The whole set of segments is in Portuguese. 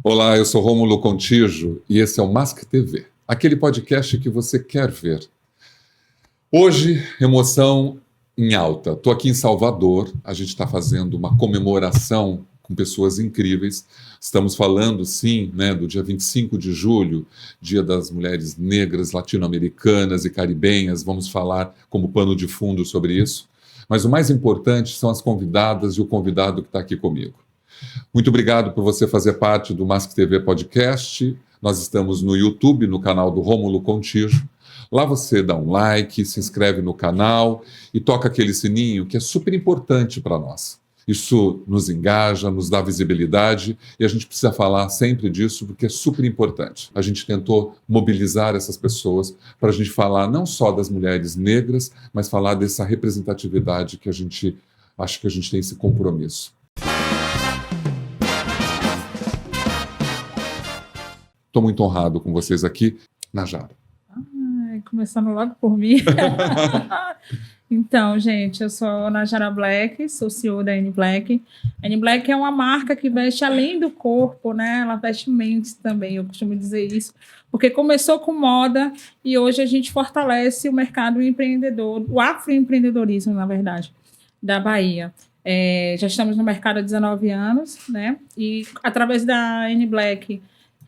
Olá, eu sou Rômulo Contígio e esse é o Mask TV, aquele podcast que você quer ver. Hoje, emoção em alta. Estou aqui em Salvador, a gente está fazendo uma comemoração com pessoas incríveis. Estamos falando, sim, do dia 25 de julho, Dia das Mulheres Negras, Latino-Americanas e Caribenhas. Vamos falar como pano de fundo sobre isso. Mas o mais importante são as convidadas e o convidado que está aqui comigo. Muito obrigado por você fazer parte do Mask TV Podcast. Nós estamos no YouTube, no canal do Rômulo Contígio. Lá você dá um like, se inscreve no canal e toca aquele sininho que é super importante para nós. Isso nos engaja, nos dá visibilidade e a gente precisa falar sempre disso porque é super importante. A gente tentou mobilizar essas pessoas para a gente falar não só das mulheres negras, mas falar dessa representatividade que a gente acha que a gente tem esse compromisso. Estou muito honrado com vocês aqui, Najara. Começando logo por mim. Então, gente, eu sou Najara Black, sou CEO da N Black. A N Black é uma marca que veste além do corpo, né? Ela veste mentes também, eu costumo dizer isso, porque começou com moda e hoje a gente fortalece o mercado empreendedor, o afroempreendedorismo, na verdade, da Bahia. Já estamos no mercado há 19 anos, né? E através da N Black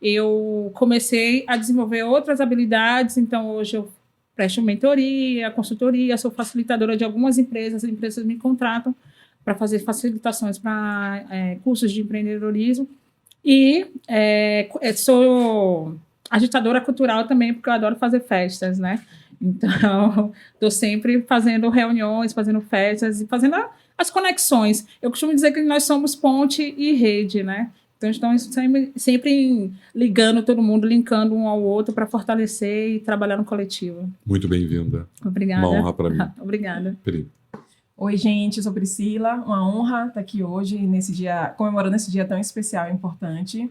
eu comecei a desenvolver outras habilidades, então hoje eu presto mentoria, consultoria, sou facilitadora de algumas empresas, as empresas me contratam para fazer facilitações para cursos de empreendedorismo e sou agitadora cultural também, porque eu adoro fazer festas, né? Então, estou sempre fazendo reuniões, fazendo festas e fazendo as conexões. Eu costumo dizer que nós somos ponte e rede, né? Então, estamos sempre ligando todo mundo, linkando um ao outro para fortalecer e trabalhar no coletivo. Muito bem-vinda. Obrigada. Uma honra para mim. Obrigada. Pri. Oi, gente, eu sou Priscila. Uma honra estar aqui hoje, nesse dia, comemorando esse dia tão especial e importante.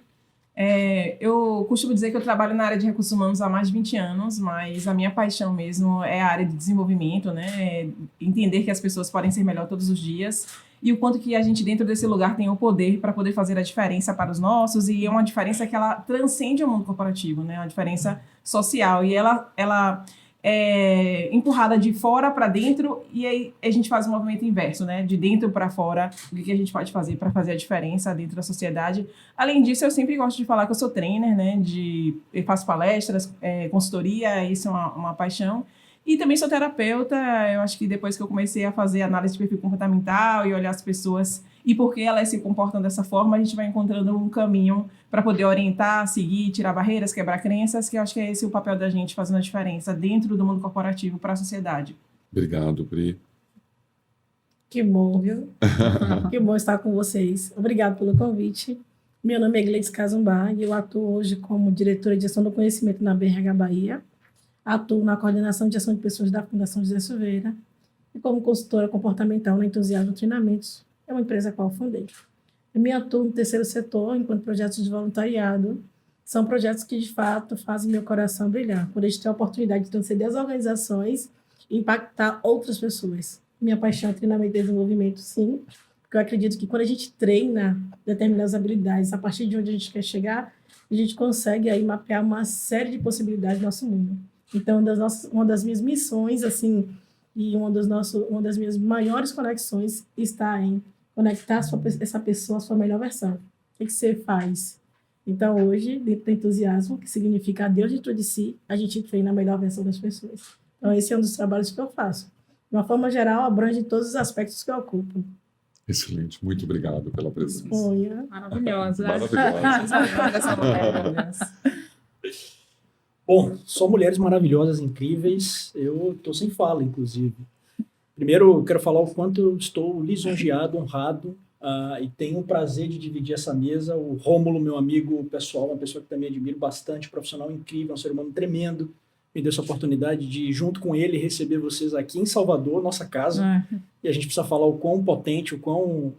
Eu costumo dizer que eu trabalho na área de recursos humanos há mais de 20 anos, mas a minha paixão mesmo é a área de desenvolvimento, né? Entender que as pessoas podem ser melhor todos os dias e o quanto que a gente dentro desse lugar tem o poder para poder fazer a diferença para os nossos, e é uma diferença que ela transcende o mundo corporativo, né? Uma diferença social, e ela é empurrada de fora para dentro, e aí a gente faz o movimento inverso, né? De dentro para fora, o que a gente pode fazer para fazer a diferença dentro da sociedade. Além disso, eu sempre gosto de falar que eu sou trainer, né? Eu faço palestras, consultoria, isso é uma paixão. E também sou terapeuta. Eu acho que depois que eu comecei a fazer análise de perfil comportamental e olhar as pessoas e por que elas se comportam dessa forma, a gente vai encontrando um caminho para poder orientar, seguir, tirar barreiras, quebrar crenças, que eu acho que é esse o papel da gente, fazendo a diferença dentro do mundo corporativo para a sociedade. Obrigado, Pri. Que bom, viu? Que bom estar com vocês. Obrigado pelo convite. Meu nome é Gleice Cazumbá e eu atuo hoje como diretora de gestão do conhecimento na BRH Bahia. Atuo na coordenação de gestão de pessoas da Fundação José Silveira e como consultora comportamental na Entusiasmo Treinamentos, é uma empresa a qual fundei. Eu me atuo no terceiro setor enquanto projetos de voluntariado. São projetos que, de fato, fazem meu coração brilhar, por eles ter a oportunidade de transcender as organizações e impactar outras pessoas. Minha paixão é treinamento e desenvolvimento, sim, porque eu acredito que quando a gente treina determinadas habilidades, a partir de onde a gente quer chegar, a gente consegue aí mapear uma série de possibilidades no nosso mundo. Então, uma das minhas missões, assim, e uma das minhas maiores conexões está em conectar essa pessoa à sua melhor versão. O que você faz? Então, hoje, dentro do entusiasmo, que significa a Deus dentro de si, a gente treina a melhor versão das pessoas. Então, esse é um dos trabalhos que eu faço. De uma forma geral, abrange todos os aspectos que eu ocupo. Excelente. Muito obrigado pela presença. Maravilhosa. Bom, só mulheres maravilhosas, incríveis. Eu estou sem fala, inclusive. Primeiro, eu quero falar o quanto eu estou lisonjeado, honrado, e tenho o prazer de dividir essa mesa. O Rômulo, meu amigo pessoal, uma pessoa que também admiro bastante, profissional incrível, um ser humano tremendo, me deu essa oportunidade de, junto com ele, receber vocês aqui em Salvador, nossa casa. E a gente precisa falar o quão potente, o quão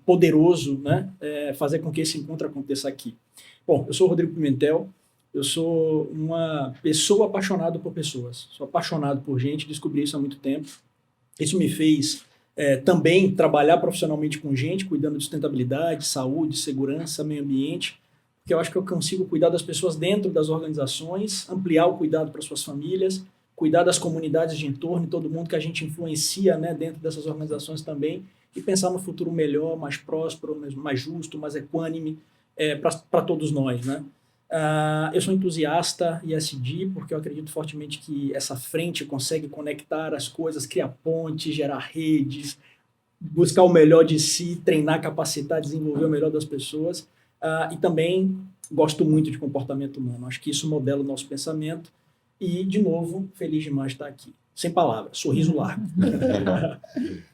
poderoso, né, fazer com que esse encontro aconteça aqui. Bom, eu sou o Rodrigo Pimentel. Eu sou uma pessoa apaixonada por pessoas. Sou apaixonado por gente, descobri isso há muito tempo. Isso me fez também trabalhar profissionalmente com gente, cuidando de sustentabilidade, saúde, segurança, meio ambiente, porque eu acho que eu consigo cuidar das pessoas dentro das organizações, ampliar o cuidado para suas famílias, cuidar das comunidades de entorno e todo mundo que a gente influencia, né, dentro dessas organizações também, e pensar no futuro melhor, mais próspero, mais justo, mais equânime para todos nós, né? Eu sou entusiasta ESG porque eu acredito fortemente que essa frente consegue conectar as coisas, criar pontes, gerar redes, buscar o melhor de si, treinar, capacitar, desenvolver o melhor das pessoas. E também gosto muito de comportamento humano. Acho que isso modela o nosso pensamento. E, de novo, feliz demais de estar aqui. Sem palavras, sorriso largo.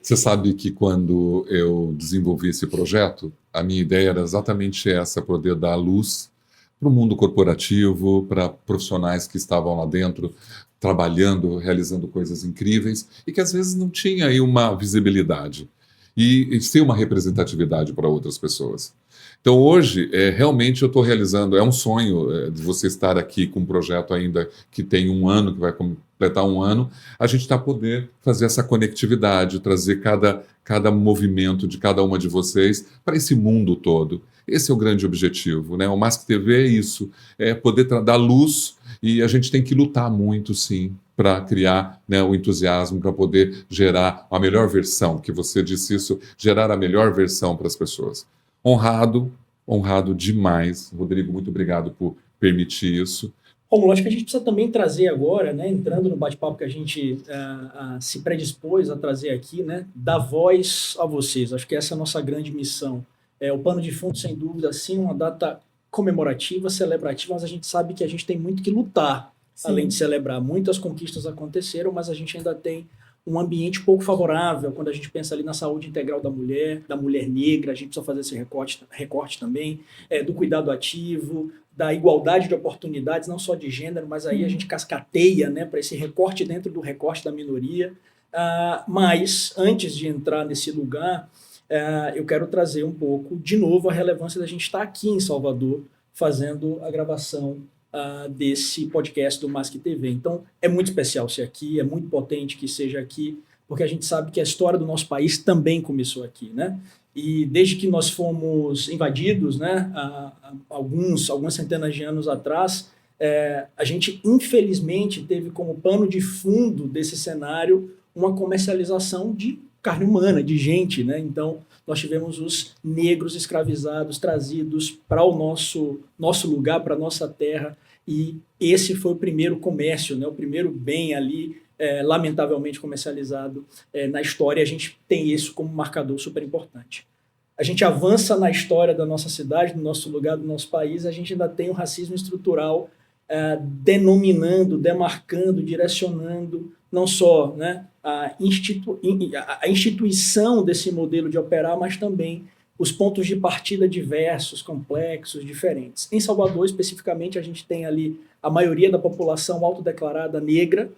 Você sabe que quando eu desenvolvi esse projeto, a minha ideia era exatamente essa, poder dar luz para o mundo corporativo, para profissionais que estavam lá dentro, trabalhando, realizando coisas incríveis, e que às vezes não tinha aí uma visibilidade e sem uma representatividade para outras pessoas. Então hoje, realmente eu estou realizando, é um sonho de você estar aqui com um projeto ainda que tem 1 ano, que vai completar 1 ano, a gente está poder fazer essa conectividade, trazer cada movimento de cada uma de vocês para esse mundo todo. Esse é o grande objetivo, né? O Mask TV é isso, é poder dar luz, e a gente tem que lutar muito, sim, para criar, né, o entusiasmo, para poder gerar a melhor versão, que você disse isso, gerar a melhor versão para as pessoas. Honrado demais. Rodrigo, muito obrigado por permitir isso. Romulo, acho que a gente precisa também trazer agora, né, entrando no bate-papo que a gente se predispôs a trazer aqui, né, dar voz a vocês. Acho que essa é a nossa grande missão. O Pano de Fundo, sem dúvida, sim, uma data comemorativa, celebrativa, mas a gente sabe que a gente tem muito que lutar, sim, além de celebrar. Muitas conquistas aconteceram, mas a gente ainda tem um ambiente pouco favorável quando a gente pensa ali na saúde integral da mulher negra, a gente precisa fazer esse recorte também, do cuidado ativo, da igualdade de oportunidades, não só de gênero, mas aí a gente cascateia, né, para esse recorte dentro do recorte da minoria. Mas, antes de entrar nesse lugar, eu quero trazer um pouco, de novo, a relevância da gente estar aqui em Salvador, fazendo a gravação desse podcast do Mask TV. Então, é muito especial ser aqui, é muito potente que seja aqui, porque a gente sabe que a história do nosso país também começou aqui, né? E desde que nós fomos invadidos, né, algumas centenas de anos atrás, a gente, infelizmente, teve como pano de fundo desse cenário uma comercialização de carne humana, de gente, né? Então, nós tivemos os negros escravizados, trazidos para o nosso lugar, para a nossa terra, e esse foi o primeiro comércio, né? O primeiro bem ali, lamentavelmente comercializado na história. A gente tem isso como marcador super importante. A gente avança na história da nossa cidade, do nosso lugar, do nosso país, a gente ainda tem o racismo estrutural denominando, demarcando, direcionando, não só, né, a instituição desse modelo de operar, mas também os pontos de partida diversos, complexos, diferentes. Em Salvador, especificamente, a gente tem ali a maioria da população autodeclarada negra,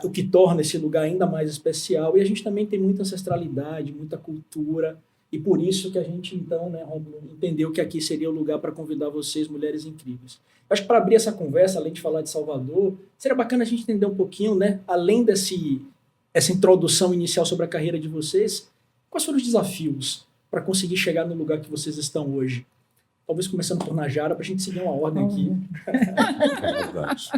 o que torna esse lugar ainda mais especial, e a gente também tem muita ancestralidade, muita cultura, e por isso que a gente, então, né, Romulo, entendeu que aqui seria o lugar para convidar vocês, mulheres incríveis. Acho que para abrir essa conversa, além de falar de Salvador, seria bacana a gente entender um pouquinho, né, além essa introdução inicial sobre a carreira de vocês, quais foram os desafios para conseguir chegar no lugar que vocês estão hoje? Talvez começando por Najara, para a gente seguir uma ordem aqui. É verdade.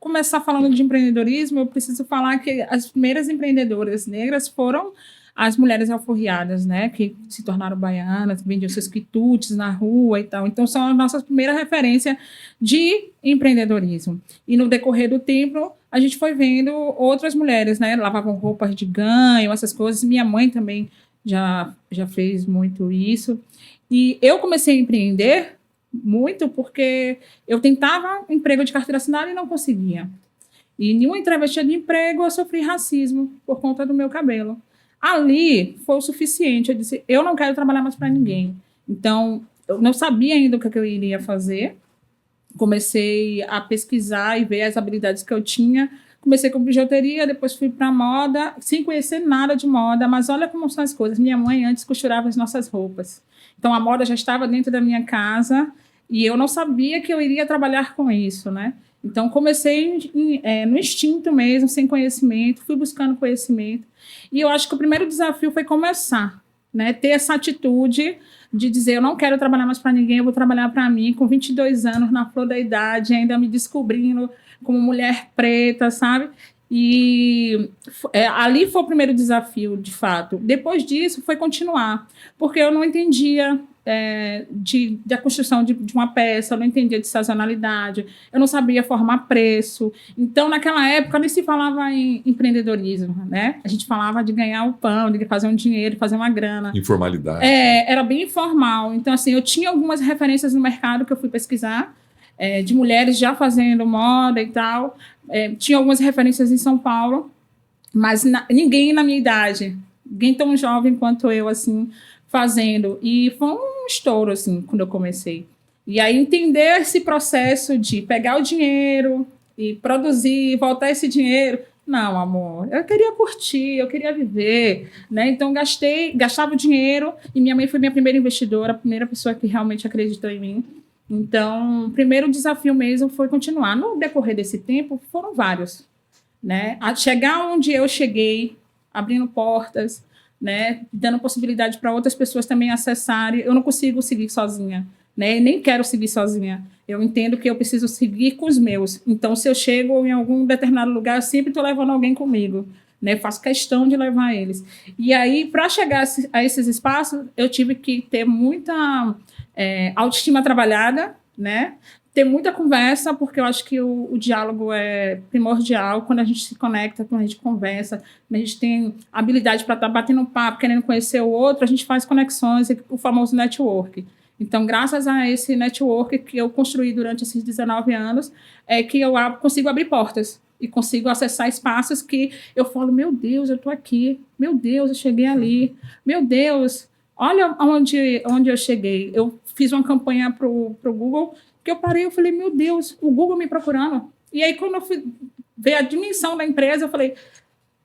Começar falando de empreendedorismo, eu preciso falar que as primeiras empreendedoras negras foram as mulheres alforriadas, né, que se tornaram baianas, vendiam seus quitutes na rua e tal. Então, são a nossa primeira referência de empreendedorismo. E no decorrer do tempo, a gente foi vendo outras mulheres, né, lavavam roupas de ganho, essas coisas. Minha mãe também já fez muito isso. E eu comecei a empreender muito porque eu tentava emprego de carteira assinada e não conseguia. E em uma entrevista de emprego, eu sofri racismo por conta do meu cabelo. Ali foi o suficiente. Eu disse, eu não quero trabalhar mais para ninguém. Então, eu não sabia ainda o que eu iria fazer. Comecei a pesquisar e ver as habilidades que eu tinha. Comecei com bijuteria, depois fui para moda, sem conhecer nada de moda. Mas olha como são as coisas. Minha mãe antes costurava as nossas roupas. Então, a moda já estava dentro da minha casa e eu não sabia que eu iria trabalhar com isso, né? Então, comecei no instinto mesmo, sem conhecimento, fui buscando conhecimento. E eu acho que o primeiro desafio foi começar, né? Ter essa atitude de dizer, eu não quero trabalhar mais para ninguém, eu vou trabalhar para mim, com 22 anos, na flor da idade, ainda me descobrindo como mulher preta, sabe? E ali foi o primeiro desafio, de fato. Depois disso, foi continuar, porque eu não entendia da construção de uma peça, eu não entendia de sazonalidade, eu não sabia formar preço. Então, naquela época, nem se falava em empreendedorismo, né? A gente falava de ganhar o pão, de fazer um dinheiro, de fazer uma grana. Informalidade. Era bem informal. Então, assim, eu tinha algumas referências no mercado que eu fui pesquisar, de mulheres já fazendo moda e tal. Tinha algumas referências em São Paulo, mas ninguém na minha idade, ninguém tão jovem quanto eu, assim, fazendo. E foi um estouro, assim, quando eu comecei. E aí entender esse processo de pegar o dinheiro e produzir, voltar esse dinheiro. Não, amor, eu queria curtir, eu queria viver, né? Então gastava o dinheiro e minha mãe foi minha primeira investidora, a primeira pessoa que realmente acreditou em mim. Então, o primeiro desafio mesmo foi continuar. No decorrer desse tempo, foram vários, né? A chegar onde eu cheguei, abrindo portas, né? Dando possibilidade para outras pessoas também acessarem. Eu não consigo seguir sozinha, né? Nem quero seguir sozinha. Eu entendo que eu preciso seguir com os meus. Então, se eu chego em algum determinado lugar, eu sempre estou levando alguém comigo, né? Faço questão de levar eles. E aí, para chegar a esses espaços, eu tive que ter muita autoestima trabalhada, né? Ter muita conversa, porque eu acho que o diálogo é primordial. Quando a gente se conecta, quando a gente conversa, quando a gente tem habilidade para estar batendo um papo, querendo conhecer o outro, a gente faz conexões, o famoso network. Então, graças a esse network que eu construí durante esses 19 anos, é que eu consigo abrir portas e consigo acessar espaços que eu falo, meu Deus, eu estou aqui, meu Deus, eu cheguei ali, meu Deus, olha onde eu cheguei. Eu fiz uma campanha para o Google, que eu parei, eu falei, meu Deus, o Google me procurando. E aí, quando eu fui ver a dimensão da empresa, eu falei,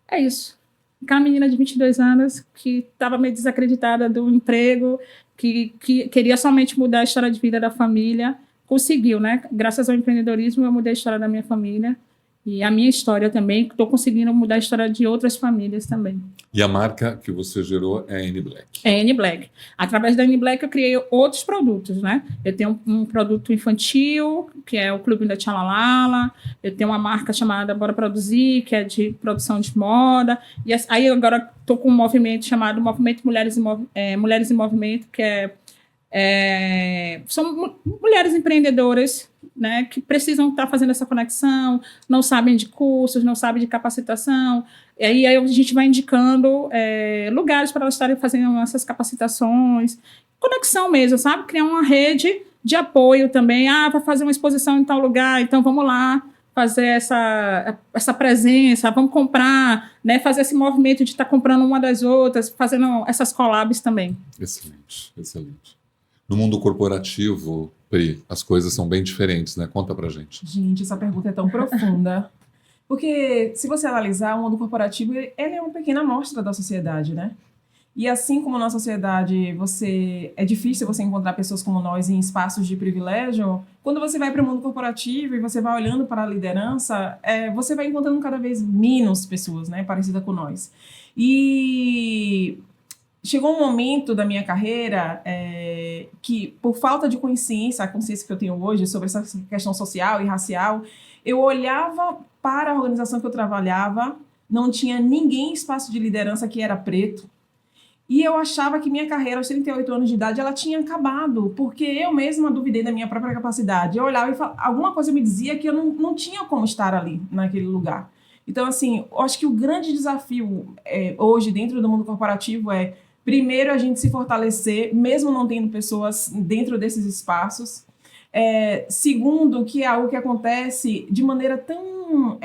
é isso. Aquela menina de 22 anos que estava meio desacreditada do emprego, que queria somente mudar a história de vida da família, conseguiu, né? Graças ao empreendedorismo, eu mudei a história da minha família e a minha história também, estou conseguindo mudar a história de outras famílias também. E a marca que você gerou é a N-Black. É a N-Black. Através da N-Black eu criei outros produtos, né? Eu tenho um produto infantil, que é o Clube da Tchalalala. Eu tenho uma marca chamada Bora Produzir, que é de produção de moda. E aí agora estou com um movimento chamado Movimento Mulheres em Movimento, que são mulheres empreendedoras, né, que precisam estar fazendo essa conexão, não sabem de cursos, não sabem de capacitação. E aí a gente vai indicando lugares para elas estarem fazendo essas capacitações, conexão mesmo, sabe? Criar uma rede de apoio também. Vai fazer uma exposição em tal lugar, então vamos lá fazer essa presença, vamos comprar, né? Fazer esse movimento de estar comprando uma das outras, fazendo essas collabs também. Excelente, excelente. No mundo corporativo, Pri, as coisas são bem diferentes, né? Conta pra gente. Gente, essa pergunta é tão profunda. Porque, se você analisar, o mundo corporativo ele é uma pequena amostra da sociedade, né? E assim como na sociedade é difícil você encontrar pessoas como nós em espaços de privilégio, quando você vai para o mundo corporativo e você vai olhando para a liderança, você vai encontrando cada vez menos pessoas, né, parecidas com nós. E chegou um momento da minha carreira que, por falta de consciência, a consciência que eu tenho hoje sobre essa questão social e racial, eu olhava para a organização que eu trabalhava, não tinha ninguém em espaço de liderança que era preto, e eu achava que minha carreira aos 38 anos de idade ela tinha acabado, porque eu mesma duvidei da minha própria capacidade. Eu olhava e alguma coisa me dizia que eu não tinha como estar ali, naquele lugar. Então, assim, eu acho que o grande desafio hoje dentro do mundo corporativo primeiro, a gente se fortalecer, mesmo não tendo pessoas dentro desses espaços. Segundo, que é algo que acontece de maneira tão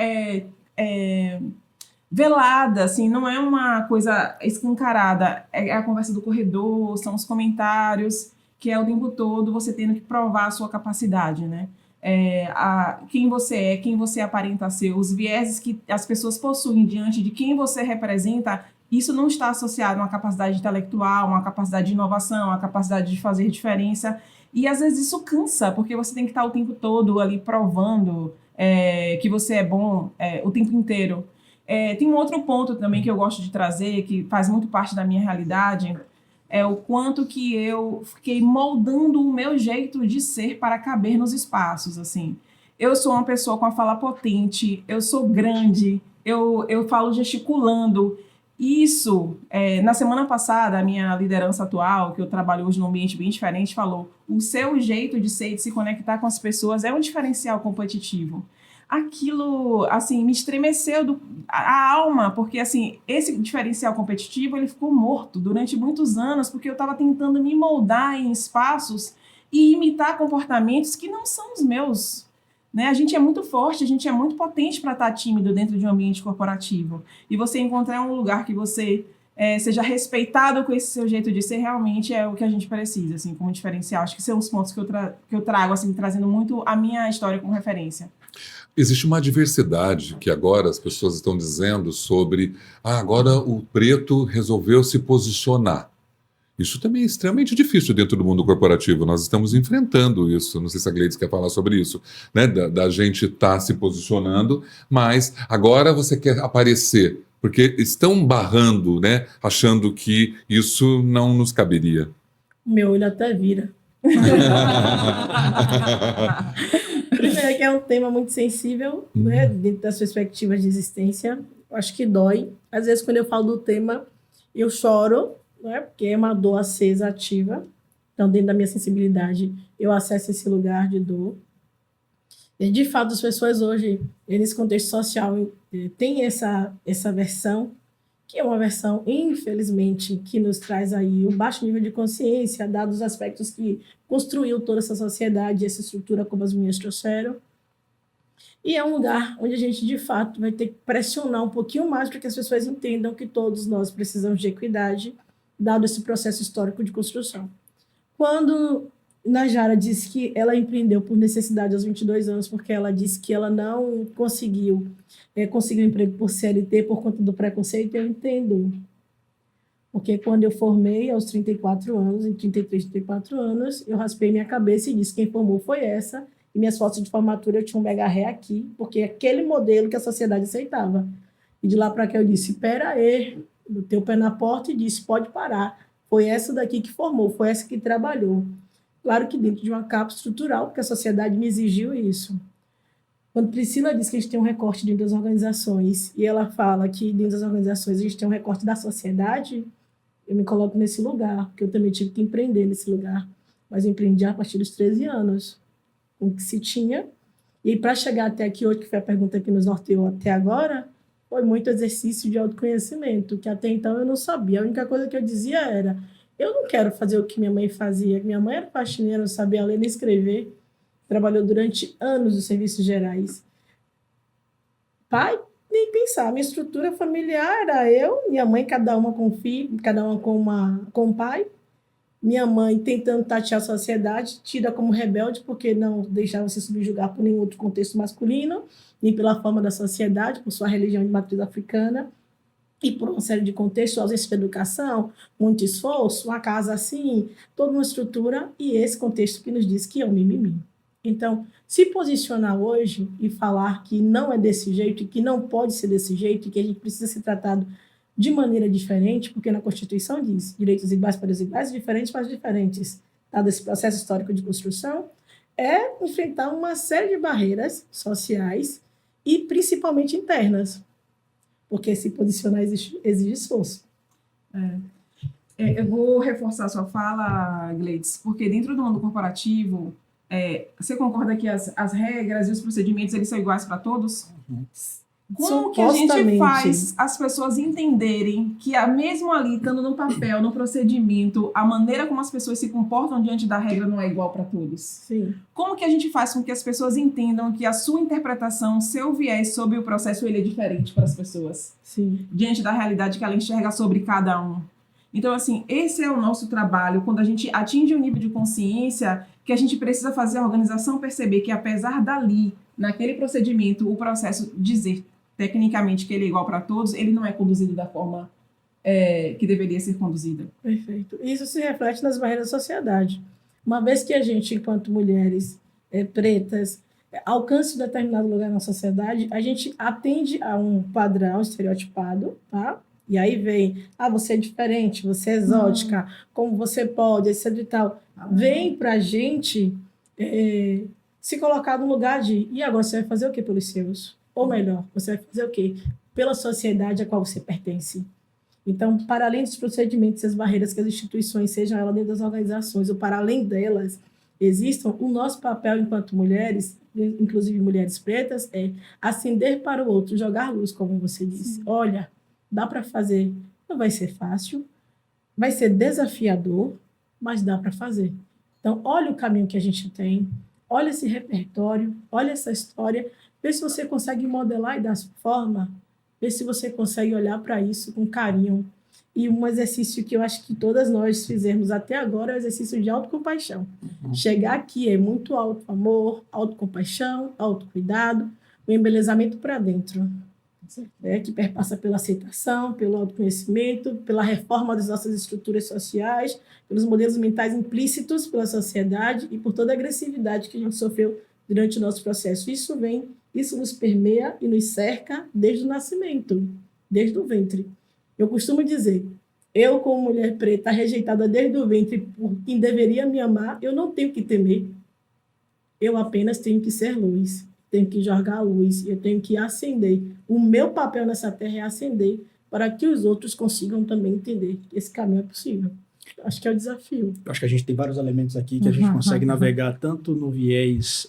velada, assim, não é uma coisa escancarada. É a conversa do corredor, são os comentários, que é o tempo todo você tendo que provar a sua capacidade, né? Quem você aparenta ser, os vieses que as pessoas possuem diante de quem você representa. Isso não está associado a uma capacidade intelectual, uma capacidade de inovação, uma capacidade de fazer diferença. E, às vezes, isso cansa, porque você tem que estar o tempo todo ali provando que você é bom o tempo inteiro. Tem um outro ponto também que eu gosto de trazer, que faz muito parte da minha realidade. é o quanto que eu fiquei moldando o meu jeito de ser para caber nos espaços, assim. Eu sou uma pessoa com a fala potente, eu sou grande, eu falo gesticulando. Isso, na semana passada, a minha liderança atual, que eu trabalho hoje num ambiente bem diferente, falou: o seu jeito de ser e de se conectar com as pessoas é um diferencial competitivo. Aquilo, assim, me estremeceu a alma, porque, assim, esse diferencial competitivo, ele ficou morto durante muitos anos, porque eu estava tentando me moldar em espaços e imitar comportamentos que não são os meus, né? A gente é muito forte, a gente é muito potente para estar tímido dentro de um ambiente corporativo. E você encontrar um lugar que você seja respeitado com esse seu jeito de ser, realmente é o que a gente precisa, assim, como diferencial. Acho que são os pontos que eu trago, assim, trazendo muito a minha história como referência. Existe uma diversidade que agora as pessoas estão dizendo sobre agora o preto resolveu se posicionar. Isso também é extremamente difícil dentro do mundo corporativo. Nós estamos enfrentando isso. Não sei se a Gleides quer falar sobre isso, né? Da gente estar se posicionando, mas agora você quer aparecer, porque estão barrando, né? Achando que isso não nos caberia. Meu olho até vira. Primeiro que é um tema muito sensível, né, dentro das perspectivas de existência. Eu acho que dói. Às vezes, quando eu falo do tema, eu choro, né, porque é uma dor acesa, ativa. Então, dentro da minha sensibilidade, eu acesso esse lugar de dor. E, de fato, as pessoas hoje, nesse contexto social, têm essa versão, que é uma versão, infelizmente, que nos traz aí um baixo nível de consciência, dados os aspectos que construiu toda essa sociedade, essa estrutura como as minhas trouxeram. E é um lugar onde a gente, de fato, vai ter que pressionar um pouquinho mais para que as pessoas entendam que todos nós precisamos de equidade, dado esse processo histórico de construção. Quando Najara disse que ela empreendeu por necessidade aos 22 anos, porque ela disse que ela não conseguiu conseguir um emprego por CLT por conta do preconceito, eu entendo. Porque quando eu formei aos 34 anos, em 33, 34 anos, eu raspei minha cabeça e disse: quem formou foi essa. E minhas fotos de formatura eu tinha um mega ré aqui, porque é aquele modelo que a sociedade aceitava. E de lá para cá eu disse: pera aí, botei o pé na porta e disse: pode parar. Foi essa daqui que formou, foi essa que trabalhou. Claro que dentro de uma capa estrutural, porque a sociedade me exigiu isso. Quando Priscila diz que a gente tem um recorte dentro das organizações, e ela fala que dentro das organizações a gente tem um recorte da sociedade, eu me coloco nesse lugar, porque eu também tive que empreender nesse lugar. Mas eu empreendi a partir dos 13 anos, com o que se tinha. E para chegar até aqui hoje, que foi a pergunta que nos norteou até agora, foi muito exercício de autoconhecimento, que até então eu não sabia. A única coisa que eu dizia era: eu não quero fazer o que minha mãe fazia. Minha mãe era faxineira, não sabia ler nem escrever. Trabalhou durante anos nos serviços gerais. Pai, nem pensar. Minha estrutura familiar era eu, minha mãe, cada uma com um filho, cada uma com um pai. Minha mãe tentando tatear a sociedade, tida como rebelde, porque não deixava se subjugar por nenhum outro contexto masculino, nem pela forma da sociedade, por sua religião de matriz africana, e por uma série de contextos, ausência de educação, muito esforço, uma casa assim, toda uma estrutura, e esse contexto que nos diz que é um mimimi. Então, se posicionar hoje e falar que não é desse jeito, e que não pode ser desse jeito, e que a gente precisa ser tratado de maneira diferente, porque na Constituição diz direitos iguais para os iguais, diferentes para os diferentes, dado esse processo histórico de construção, é enfrentar uma série de barreiras sociais e principalmente internas, porque se posicionar exige esforço. Eu vou reforçar a sua fala, Gleides, porque dentro do mundo corporativo, você concorda que as regras e os procedimentos eles são iguais para todos? Como que a gente faz as pessoas entenderem que, mesmo ali, estando no papel, no procedimento, a maneira como as pessoas se comportam diante da regra não é igual para todos? Sim. Como que a gente faz com que as pessoas entendam que a sua interpretação, seu viés sobre o processo, ele é diferente para as pessoas? Sim. Diante da realidade que ela enxerga sobre cada um. Então, assim, esse é o nosso trabalho, quando a gente atinge um nível de consciência que a gente precisa fazer a organização perceber que, apesar dali, naquele procedimento, o processo dizer tecnicamente que ele é igual para todos, ele não é conduzido da forma que deveria ser conduzida. Perfeito. Isso se reflete nas barreiras da sociedade. Uma vez que a gente, enquanto mulheres pretas, alcance um determinado lugar na sociedade, a gente atende a um padrão estereotipado, tá? E aí vem, você é diferente, você é exótica, como você pode, etc e tal. Vem pra gente se colocar no lugar de, e agora você vai fazer o que pelos seus? Ou melhor, você vai fazer o quê pela sociedade a qual você pertence? Então, para além dos procedimentos e as barreiras que as instituições, sejam elas dentro das organizações ou para além delas, existam, o nosso papel enquanto mulheres, inclusive mulheres pretas, é acender para o outro, jogar luz, como você disse. Olha, dá para fazer. Não vai ser fácil, vai ser desafiador, mas dá para fazer. Então, olha o caminho que a gente tem, olha esse repertório, olha essa história, vê se você consegue modelar e dar forma, vê se você consegue olhar para isso com carinho. E um exercício que eu acho que todas nós fizemos até agora é o exercício de autocompaixão. Chegar aqui é muito auto-amor, autocompaixão, autocuidado, o embelezamento para dentro, que perpassa pela aceitação, pelo autoconhecimento, pela reforma das nossas estruturas sociais, pelos modelos mentais implícitos pela sociedade e por toda a agressividade que a gente sofreu durante o nosso processo. Isso nos permeia e nos cerca desde o nascimento, desde o ventre. Eu costumo dizer, eu como mulher preta, rejeitada desde o ventre por quem deveria me amar, eu não tenho que temer, eu apenas tenho que ser luz, tenho que jogar a luz, eu tenho que acender. O meu papel nessa terra é acender para que os outros consigam também entender que esse caminho é possível. Acho que é o desafio. Acho que a gente tem vários elementos aqui que a gente consegue navegar tanto no viés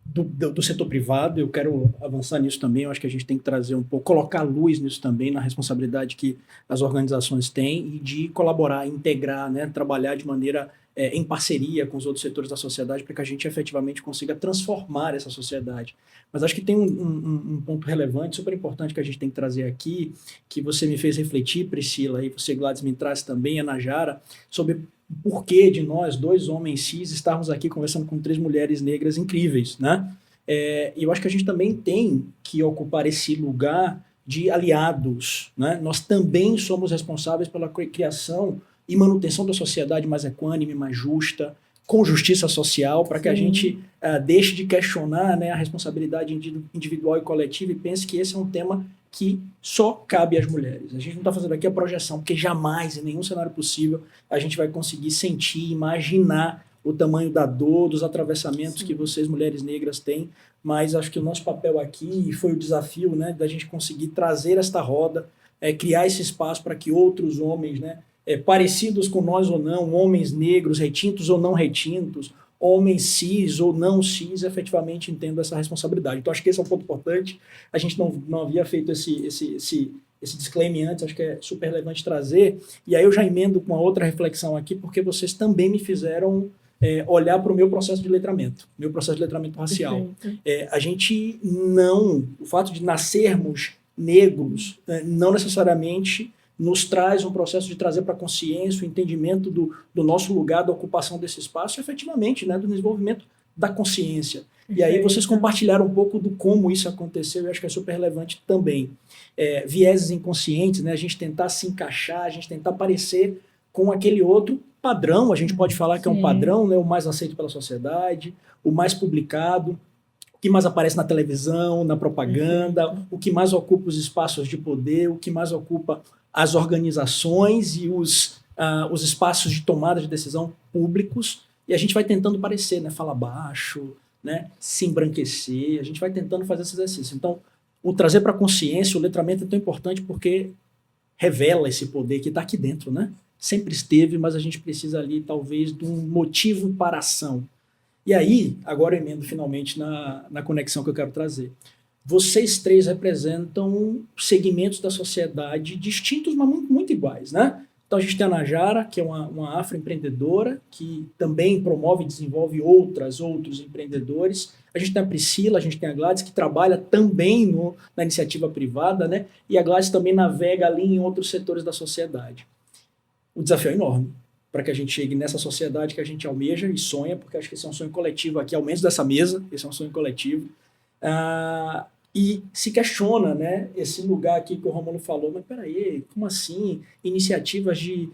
do setor privado. Eu quero avançar nisso também. Eu acho que a gente tem que trazer um pouco, colocar luz nisso também, na responsabilidade que as organizações têm e de colaborar, integrar, né, trabalhar de maneira em parceria com os outros setores da sociedade para que a gente efetivamente consiga transformar essa sociedade. Mas acho que tem um ponto relevante, super importante que a gente tem que trazer aqui, que você me fez refletir, Priscila, e você, Gladys, me traz também, a Najara, sobre o porquê de nós, dois homens cis, estarmos aqui conversando com 3 mulheres negras incríveis, né? E eu acho que a gente também tem que ocupar esse lugar de aliados, né? Nós também somos responsáveis pela criação e manutenção da sociedade mais equânime, mais justa, com justiça social, para que a gente deixe de questionar, né, a responsabilidade individual e coletiva e pense que esse é um tema que só cabe às mulheres. A gente não está fazendo aqui a projeção, porque jamais, em nenhum cenário possível, a gente vai conseguir sentir, imaginar o tamanho da dor, dos atravessamentos que vocês, mulheres negras, têm, mas acho que o nosso papel aqui foi o desafio, né, da gente conseguir trazer esta roda, criar esse espaço para que outros homens, né, parecidos com nós ou não, homens negros, retintos ou não retintos, homens cis ou não cis, efetivamente entendam essa responsabilidade. Então, acho que esse é um ponto importante. A gente não havia feito esse disclaimer antes, acho que é super relevante trazer. E aí eu já emendo com uma outra reflexão aqui, porque vocês também me fizeram olhar para o meu processo de letramento racial. A gente o fato de nascermos negros, não necessariamente nos traz um processo de trazer para a consciência o entendimento do nosso lugar, da ocupação desse espaço, efetivamente, né, do desenvolvimento da consciência. E aí vocês compartilharam um pouco do como isso aconteceu, eu acho que é super relevante também. Vieses inconscientes, né, a gente tentar se encaixar, a gente tentar parecer com aquele outro padrão, a gente pode falar que é um padrão, né, o mais aceito pela sociedade, o mais publicado, o que mais aparece na televisão, na propaganda, o que mais ocupa os espaços de poder, o que mais ocupa as organizações e os espaços de tomada de decisão públicos, e a gente vai tentando parecer, né, falar baixo, né, se embranquecer, a gente vai tentando fazer esse exercício. Então, o trazer para a consciência, o letramento é tão importante porque revela esse poder que está aqui dentro, né? Sempre esteve, mas a gente precisa ali, talvez, de um motivo para a ação. E aí, agora eu emendo finalmente na conexão que eu quero trazer. Vocês 3 representam segmentos da sociedade distintos, mas muito, muito iguais, né? Então a gente tem a Najara, que é uma afroempreendedora, que também promove e desenvolve outros empreendedores. A gente tem a Priscila, a gente tem a Gladys, que trabalha também na iniciativa privada, né? E a Gladys também navega ali em outros setores da sociedade. O desafio é enorme para que a gente chegue nessa sociedade que a gente almeja e sonha, porque acho que esse é um sonho coletivo aqui, ao menos dessa mesa, esse é um sonho coletivo. E se questiona, né, esse lugar aqui que o Rômulo falou, mas peraí, como assim? Iniciativas de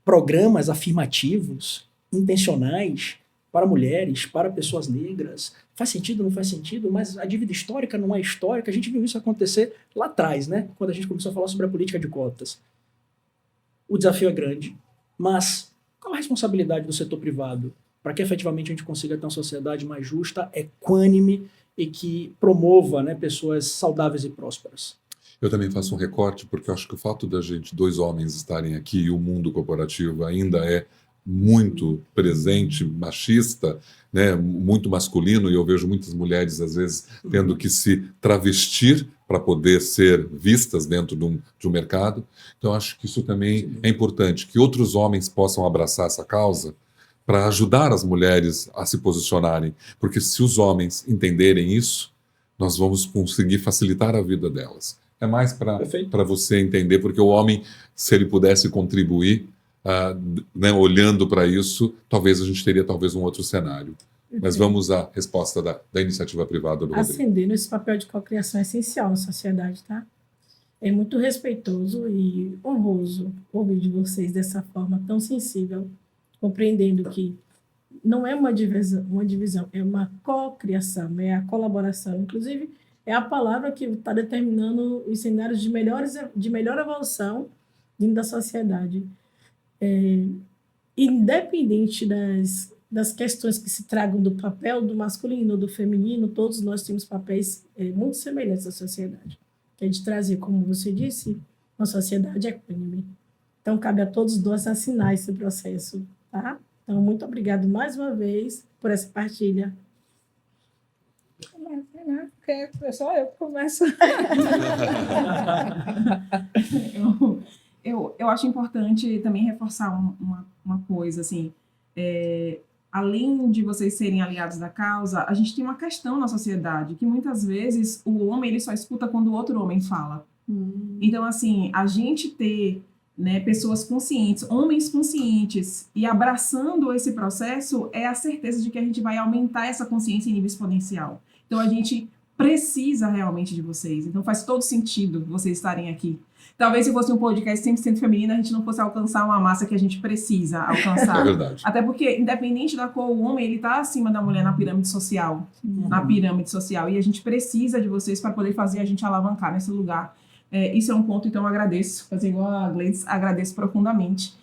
programas afirmativos, intencionais, para mulheres, para pessoas negras, Faz sentido, não faz sentido, mas a dívida histórica não é histórica. A gente viu isso acontecer lá atrás, né? Quando a gente começou a falar sobre a política de cotas. O desafio é grande, mas qual a responsabilidade do setor privado para que efetivamente a gente consiga ter uma sociedade mais justa, equânime e que promova, né, pessoas saudáveis e prósperas? Eu também faço um recorte, porque eu acho que o fato da gente, 2 homens, estarem aqui e o mundo corporativo ainda é muito presente, machista, né, muito masculino, e eu vejo muitas mulheres, às vezes, tendo que se travestir para poder ser vistas dentro de um mercado. Então, acho que isso também é importante, que outros homens possam abraçar essa causa para ajudar as mulheres a se posicionarem, porque se os homens entenderem isso, nós vamos conseguir facilitar a vida delas. É mais Perfeito. para você entender, porque o homem, se ele pudesse contribuir, né, olhando para isso, talvez a gente teria um outro cenário. Mas vamos à resposta da iniciativa privada do Rodrigo. Acendendo esse papel de cocriação é essencial na sociedade, tá? É muito respeitoso e honroso ouvir de vocês dessa forma tão sensível, compreendendo que não é uma divisão, é uma cocriação, é a colaboração. Inclusive, é a palavra que está determinando os cenários de melhor evolução dentro da sociedade. Independente das questões que se tragam do papel do masculino, do feminino, todos nós temos papéis muito semelhantes à sociedade. Que é de trazer, como você disse, uma sociedade equânime. Então, cabe a todos nós assinar esse processo, tá? Então, muito obrigado mais uma vez por essa partilha. Porque só eu que começo. Eu acho importante também reforçar uma coisa, assim, além de vocês serem aliados da causa, a gente tem uma questão na sociedade, que muitas vezes o homem ele só escuta quando o outro homem fala. Então, assim, a gente ter, né, pessoas conscientes, homens conscientes, e abraçando esse processo é a certeza de que a gente vai aumentar essa consciência em nível exponencial. Então, a gente precisa realmente de vocês. Então, faz todo sentido vocês estarem aqui. Talvez se fosse um podcast 100% feminino, a gente não fosse alcançar uma massa que a gente precisa alcançar. É verdade. Até porque, independente da cor, o homem ele está acima da mulher na pirâmide social. Na pirâmide social. E a gente precisa de vocês para poder fazer a gente alavancar nesse lugar. Isso é um ponto, então eu agradeço. Fazer igual a Gleides, agradeço profundamente.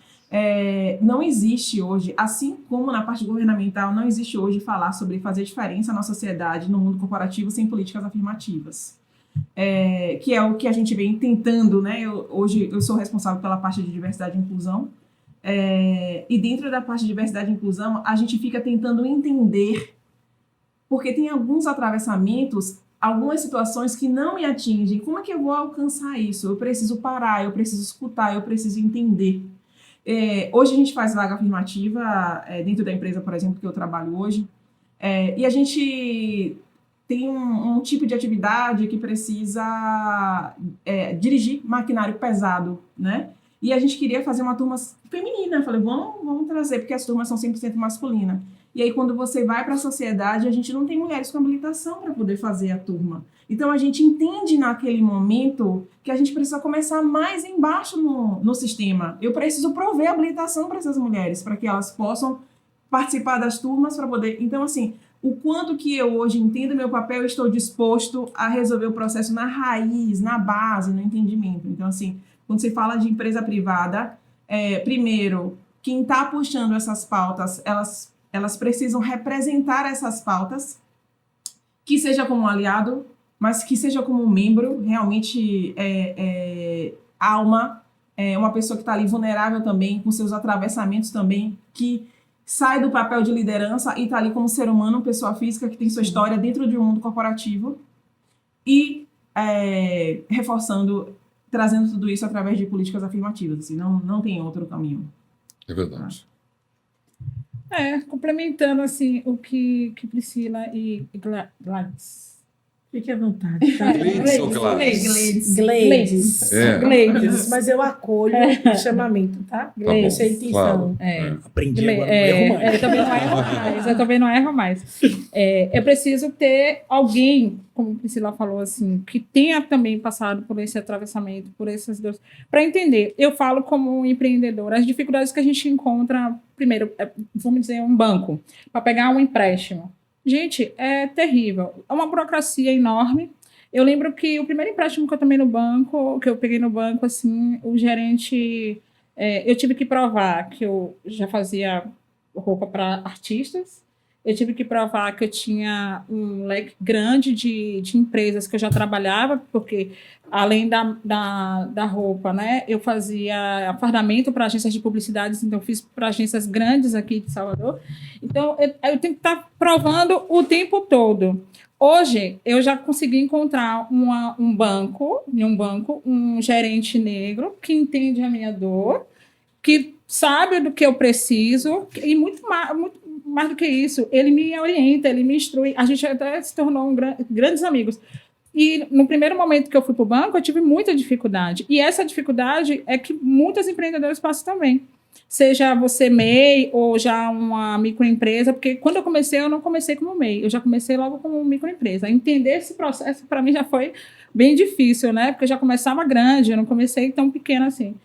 Não existe hoje, assim como na parte governamental, não existe hoje falar sobre fazer diferença na sociedade, no mundo corporativo, sem políticas afirmativas. Que é o que a gente vem tentando, né? Hoje eu sou responsável pela parte de diversidade e inclusão, e dentro da parte de diversidade e inclusão, a gente fica tentando entender, porque tem alguns atravessamentos, algumas situações que não me atingem. Como é que eu vou alcançar isso? Eu preciso parar, eu preciso escutar, eu preciso entender. Hoje a gente faz vaga afirmativa dentro da empresa, por exemplo, que eu trabalho hoje, e a gente tem um tipo de atividade que precisa dirigir maquinário pesado, né? E a gente queria fazer uma turma feminina. Eu falei, vamos trazer, porque as turmas são 100% masculinas. E aí, quando você vai para a sociedade, a gente não tem mulheres com habilitação para poder fazer a turma. Então, a gente entende naquele momento que a gente precisa começar mais embaixo no sistema. Eu preciso prover habilitação para essas mulheres, para que elas possam participar das turmas para poder... Então, assim, o quanto que eu hoje entendo meu papel, eu estou disposto a resolver o processo na raiz, na base, no entendimento. Então, assim, quando você fala de empresa privada, primeiro, quem está puxando essas pautas, elas precisam representar essas pautas, que seja como um aliado, mas que seja como um membro, realmente alma, uma pessoa que está ali vulnerável também, com seus atravessamentos também, que sai do papel de liderança e está ali como ser humano, pessoa física que tem sua história dentro de um mundo corporativo, e reforçando, trazendo tudo isso através de políticas afirmativas, assim, não tem outro caminho. É verdade. Complementando assim o que Priscila e Gladys. Fique à vontade, tá? Gleides ou Gladys? Gleides. Mas eu acolho o chamamento, tá? Gleides. Essa é a intenção. Claro. Aprendi agora, não erro mais. Eu também não erro mais. É preciso ter alguém, como a Priscila falou, assim, que tenha também passado por esse atravessamento, por essas dores, para entender. Eu falo como empreendedora, as dificuldades que a gente encontra, primeiro, vamos dizer, um banco, para pegar um empréstimo. Gente, é terrível. É uma burocracia enorme. Eu lembro que o primeiro empréstimo que eu tomei no banco, que eu peguei no banco, assim, o gerente, eu tive que provar que eu já fazia roupa para artistas. Eu tive que provar que eu tinha um leque grande de empresas que eu já trabalhava, porque além da roupa, né, eu fazia fardamento para agências de publicidades, então eu fiz para agências grandes aqui de Salvador. Então, eu tenho que estar provando o tempo todo. Hoje, eu já consegui encontrar em um banco, um gerente negro que entende a minha dor, que sabe do que eu preciso, e muito mais do que isso, ele me orienta, ele me instrui. A gente até se tornou grandes amigos. E no primeiro momento que eu fui para o banco, eu tive muita dificuldade. E essa dificuldade é que muitos empreendedores passam também. Seja você MEI ou já uma microempresa, porque quando eu comecei, eu não comecei como MEI, eu já comecei logo como microempresa. Entender esse processo, para mim, já foi bem difícil, né? Porque eu já começava grande, eu não comecei tão pequena assim.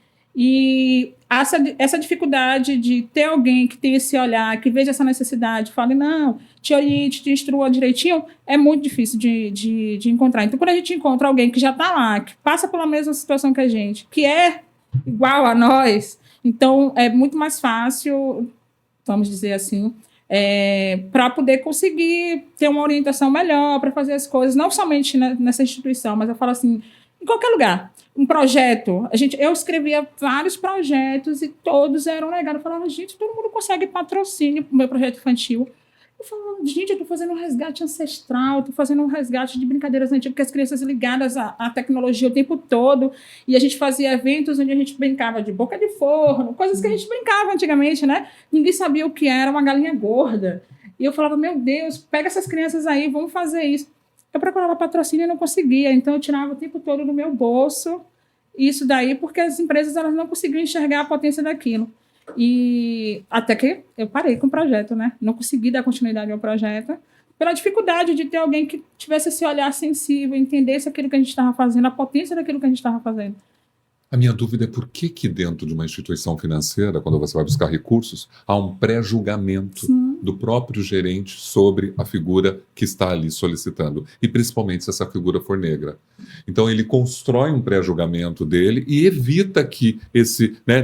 E essa dificuldade de ter alguém que tenha esse olhar, que veja essa necessidade, fale, não, te oriente, te instrua direitinho, é muito difícil de encontrar. Então, quando a gente encontra alguém que já está lá, que passa pela mesma situação que a gente, que é igual a nós, então é muito mais fácil, vamos dizer assim, para poder conseguir ter uma orientação melhor, para fazer as coisas, não somente nessa instituição, mas eu falo assim, em qualquer lugar. Um projeto, eu escrevia vários projetos e todos eram negados. Eu falava, gente, todo mundo consegue patrocínio para o meu projeto infantil. Eu falava, gente, eu estou fazendo um resgate ancestral, estou fazendo um resgate de brincadeiras antigas, porque as crianças ligadas à tecnologia o tempo todo, e a gente fazia eventos onde a gente brincava de boca de forno, coisas que a gente brincava antigamente, né? Ninguém sabia o que era uma galinha gorda. E eu falava, meu Deus, pega essas crianças aí, vamos fazer isso. Eu procurava patrocínio e não conseguia, então eu tirava o tempo todo do meu bolso, isso daí, porque as empresas elas não conseguiam enxergar a potência daquilo. E até que eu parei com o projeto, né? Não consegui dar continuidade ao projeto, pela dificuldade de ter alguém que tivesse esse olhar sensível, entendesse aquilo que a gente estava fazendo, a potência daquilo que a gente estava fazendo. A minha dúvida é por que dentro de uma instituição financeira, quando você vai buscar recursos, há um pré-julgamento do próprio gerente sobre a figura que está ali solicitando, e principalmente se essa figura for negra. Então ele constrói um pré-julgamento dele e evita que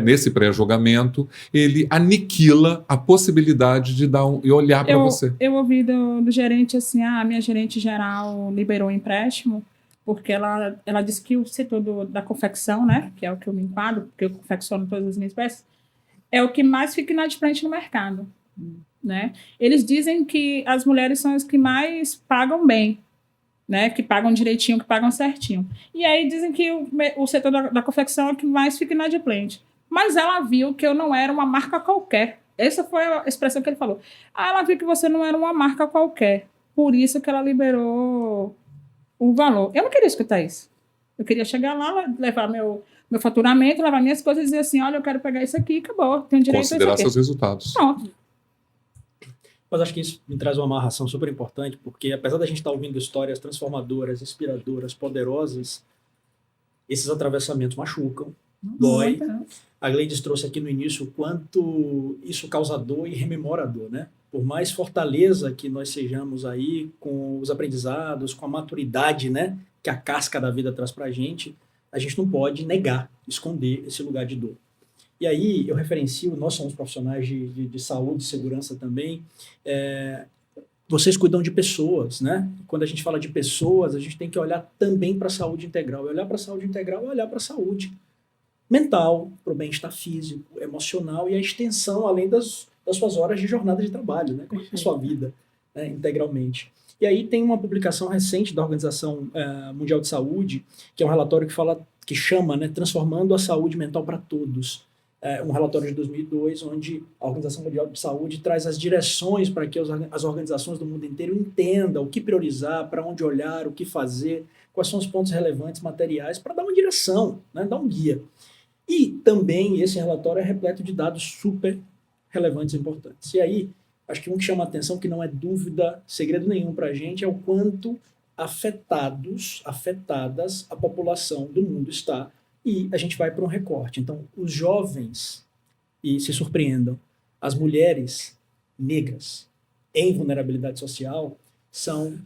nesse pré-julgamento ele aniquila a possibilidade de e olhar para você. Eu ouvi do gerente assim, a minha gerente geral liberou o empréstimo, porque ela disse que o setor da confecção, né, que é o que eu me enquadro, porque eu confecciono todas as minhas peças, é o que mais fica inadimplente no mercado, né? Eles dizem que as mulheres são as que mais pagam bem, né, que pagam direitinho, que pagam certinho. E aí dizem que o setor da confecção é o que mais fica inadimplente. Mas ela viu que eu não era uma marca qualquer. Essa foi a expressão que ele falou. Ela viu que você não era uma marca qualquer. Por isso que ela liberou o valor. Eu não queria escutar isso. Eu queria chegar lá, levar meu faturamento, levar minhas coisas e dizer assim, olha, eu quero pegar isso aqui e acabou. Tenho direito a isso considerar aqui. seus resultados. Pronto. Mas acho que isso me traz uma amarração super importante, porque apesar da gente estar ouvindo histórias transformadoras, inspiradoras, poderosas, esses atravessamentos machucam, dói. A Gleides trouxe aqui no início o quanto isso causa dor e rememora dor, né? Por mais fortaleza que nós sejamos aí com os aprendizados, com a maturidade, né, que a casca da vida traz pra gente, a gente não pode negar, esconder esse lugar de dor. E aí eu referencio, nós somos profissionais de saúde e segurança também, vocês cuidam de pessoas, né? Quando a gente fala de pessoas, a gente tem que olhar também para a saúde integral. E olhar para a saúde integral é olhar para a saúde mental, para o bem-estar físico, emocional e a extensão, além das suas horas de jornada de trabalho, né? Com a sua vida, né? Integralmente. E aí tem uma publicação recente da Organização Mundial de Saúde, que é um relatório que chama, né, Transformando a Saúde Mental para Todos. Um relatório de 2002, onde a Organização Mundial de Saúde traz as direções para que as organizações do mundo inteiro entendam o que priorizar, para onde olhar, o que fazer, quais são os pontos relevantes materiais, para dar uma direção, né, dar um guia. E também esse relatório é repleto de dados super relevantes e importantes. E aí, acho que um que chama a atenção, que não é dúvida, segredo nenhum para a gente, é o quanto afetadas a população do mundo está. E a gente vai para um recorte. Então, os jovens, e se surpreendam, as mulheres negras, em vulnerabilidade social são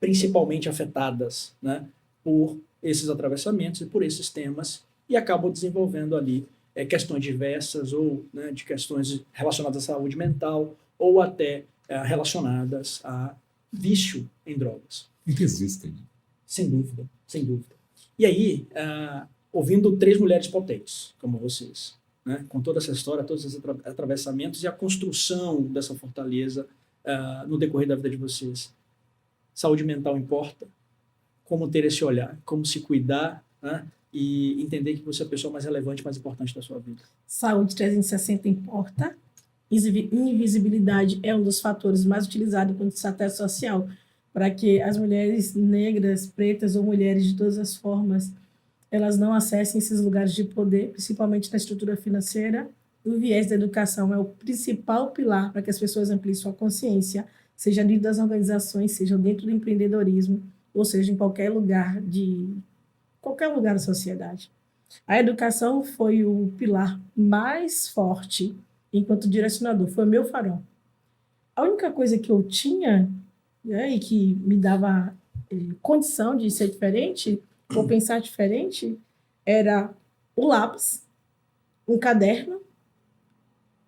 principalmente afetadas, né, por esses atravessamentos e por esses temas e acabam desenvolvendo ali questões diversas ou, né, de questões relacionadas à saúde mental ou até relacionadas a vício em drogas. E que existem. Sem dúvida, sem dúvida. E aí, ouvindo três mulheres potentes, como vocês, né, com toda essa história, todos esses atravessamentos e a construção dessa fortaleza no decorrer da vida de vocês. Saúde mental importa? Como ter esse olhar? Como se cuidar, né, e entender que você é a pessoa mais relevante, mais importante da sua vida? Saúde 360 importa. Invisibilidade é um dos fatores mais utilizados quando estratégia social para que as mulheres negras, pretas ou mulheres de todas as formas, elas não acessem esses lugares de poder, principalmente na estrutura financeira. O viés da educação é o principal pilar para que as pessoas ampliem sua consciência, seja dentro das organizações, seja dentro do empreendedorismo, ou seja, em qualquer lugar da sociedade. A educação foi o pilar mais forte enquanto direcionador, foi o meu farol. A única coisa que eu tinha, né, e que me dava condição de ser diferente, ou pensar diferente, era o lápis, um caderno,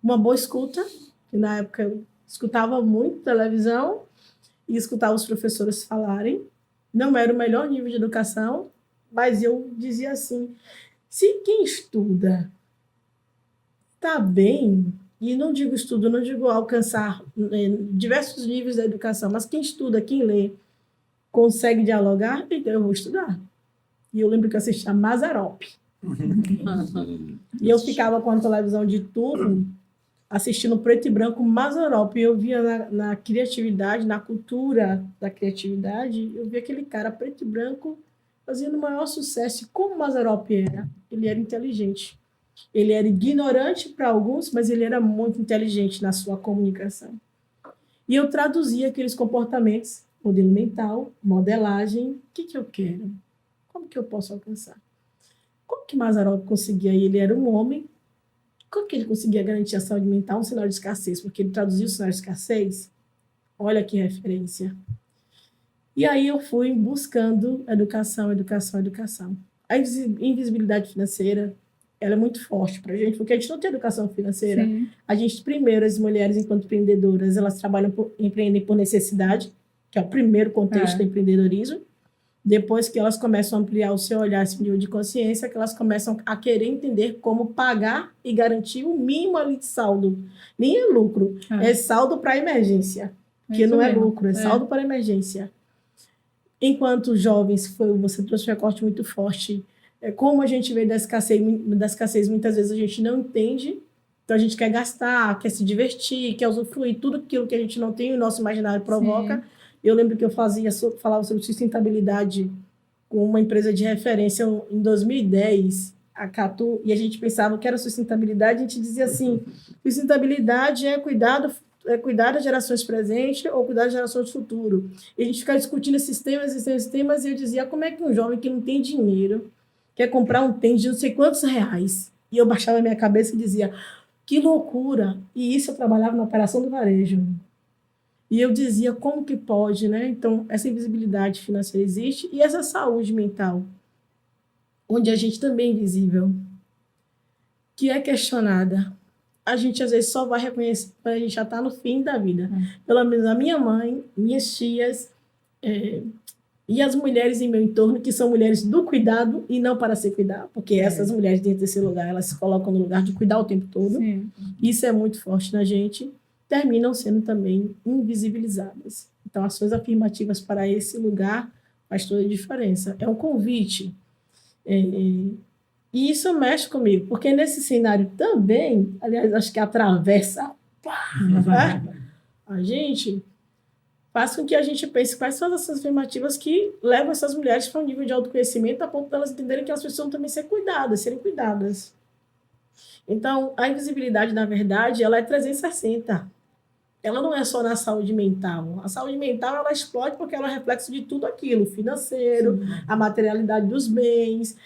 uma boa escuta, que na época eu escutava muito televisão e escutava os professores falarem. Não era o melhor nível de educação, mas eu dizia assim, se quem estuda está bem, e não digo estudo, não digo alcançar diversos níveis da educação, mas quem estuda, quem lê, consegue dialogar, então eu vou estudar. E eu lembro que eu assistia Mazzaropi. E eu ficava com a televisão de tubo, assistindo preto e branco Mazzaropi. E eu via na criatividade, na cultura da criatividade, eu via aquele cara preto e branco fazendo o maior sucesso. E como Mazzaropi era? Ele era inteligente. Ele era ignorante para alguns, mas ele era muito inteligente na sua comunicação. E eu traduzia aqueles comportamentos, modelo mental, modelagem, o que eu quero? Como que eu posso alcançar? Como que Mazzaropi conseguia? Ele era um homem. Como que ele conseguia garantir a saúde mental? Um cenário de escassez, porque ele traduziu o cenário de escassez. Olha que referência. E aí eu fui buscando educação, educação, educação. A invisibilidade financeira, ela é muito forte para a gente, porque a gente não tem educação financeira. Sim. A gente, primeiro, as mulheres, enquanto empreendedoras, elas empreendem por necessidade, que é o primeiro contexto do empreendedorismo. Depois que elas começam a ampliar o seu olhar, esse nível de consciência, que elas começam a querer entender como pagar e garantir o mínimo ali de saldo. Nem é lucro, é saldo para emergência. Que não é lucro, é saldo para emergência. Enquanto jovens, você trouxe um recorte muito forte. Como a gente veio da escassez, muitas vezes a gente não entende. Então a gente quer gastar, quer se divertir, quer usufruir tudo aquilo que a gente não tem, o nosso imaginário provoca. Sim. Eu lembro que eu falava sobre sustentabilidade com uma empresa de referência em 2010, a Catu, e a gente pensava que era sustentabilidade, a gente dizia assim, sustentabilidade é cuidar das gerações presentes ou cuidar das gerações futuro. E a gente ficava discutindo esses temas, e eu dizia, como é que um jovem que não tem dinheiro quer comprar um tênis de não sei quantos reais? E eu baixava a minha cabeça e dizia, que loucura! E isso eu trabalhava na operação do varejo. E eu dizia, como que pode, né? Então, essa invisibilidade financeira existe e essa saúde mental, onde a gente também é invisível, que é questionada. A gente, às vezes, só vai reconhecer quando a gente já está no fim da vida. Pelo menos a minha mãe, minhas tias e as mulheres em meu entorno, que são mulheres do cuidado e não para ser cuidar, porque essas mulheres dentro desse lugar, elas se colocam no lugar de cuidar o tempo todo. Sim. Isso é muito forte na gente. Terminam sendo também invisibilizadas. Então, ações afirmativas para esse lugar faz toda a diferença. É um convite. E isso mexe comigo, porque nesse cenário também, aliás, acho que atravessa a gente, faz com que a gente pense quais são as ações afirmativas que levam essas mulheres para um nível de autoconhecimento a ponto de elas entenderem que elas precisam também serem cuidadas. Então, a invisibilidade, na verdade, ela é 360. ela não é só na saúde mental. A saúde mental, ela explode porque ela é reflexo de tudo aquilo, financeiro, a materialidade dos bens,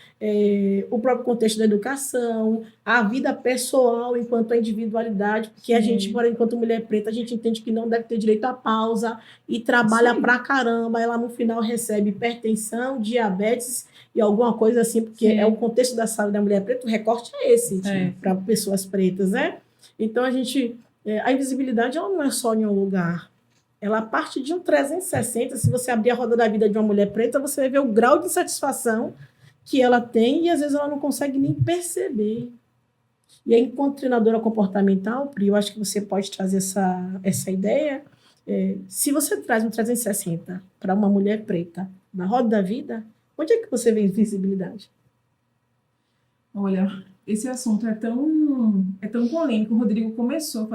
o próprio contexto da educação, a vida pessoal enquanto a individualidade, porque a gente, enquanto mulher preta, a gente entende que não deve ter direito à pausa e trabalha pra caramba, ela no final recebe hipertensão, diabetes e alguma coisa assim, porque é o contexto da saúde da mulher preta, o recorte é esse, para pessoas pretas, né? Então, a invisibilidade ela não é só em um lugar. Ela parte de um 360. Se você abrir a roda da vida de uma mulher preta, você vai ver o grau de insatisfação que ela tem e, às vezes, ela não consegue nem perceber. E aí, enquanto treinadora comportamental, Pri, eu acho que você pode trazer essa ideia. Se você traz um 360 para uma mulher preta na roda da vida, onde é que você vê invisibilidade? Olha, esse assunto é tão polêmico. O Rodrigo começou,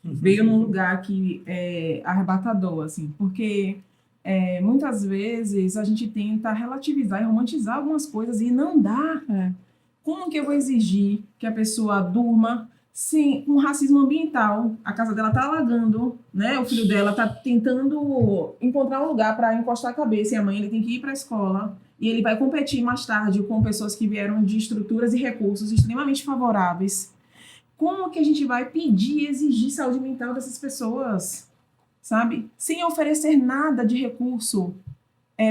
veio num lugar que é arrebatador, assim, porque muitas vezes a gente tenta relativizar e romantizar algumas coisas e não dá. Como que eu vou exigir que a pessoa durma com racismo ambiental? A casa dela tá alagando, né? O filho dela tá tentando encontrar um lugar para encostar a cabeça e amanhã ele tem que ir para a escola. E ele vai competir mais tarde com pessoas que vieram de estruturas e recursos extremamente favoráveis. Como que a gente vai pedir e exigir saúde mental dessas pessoas, sabe? Sem oferecer nada de recurso.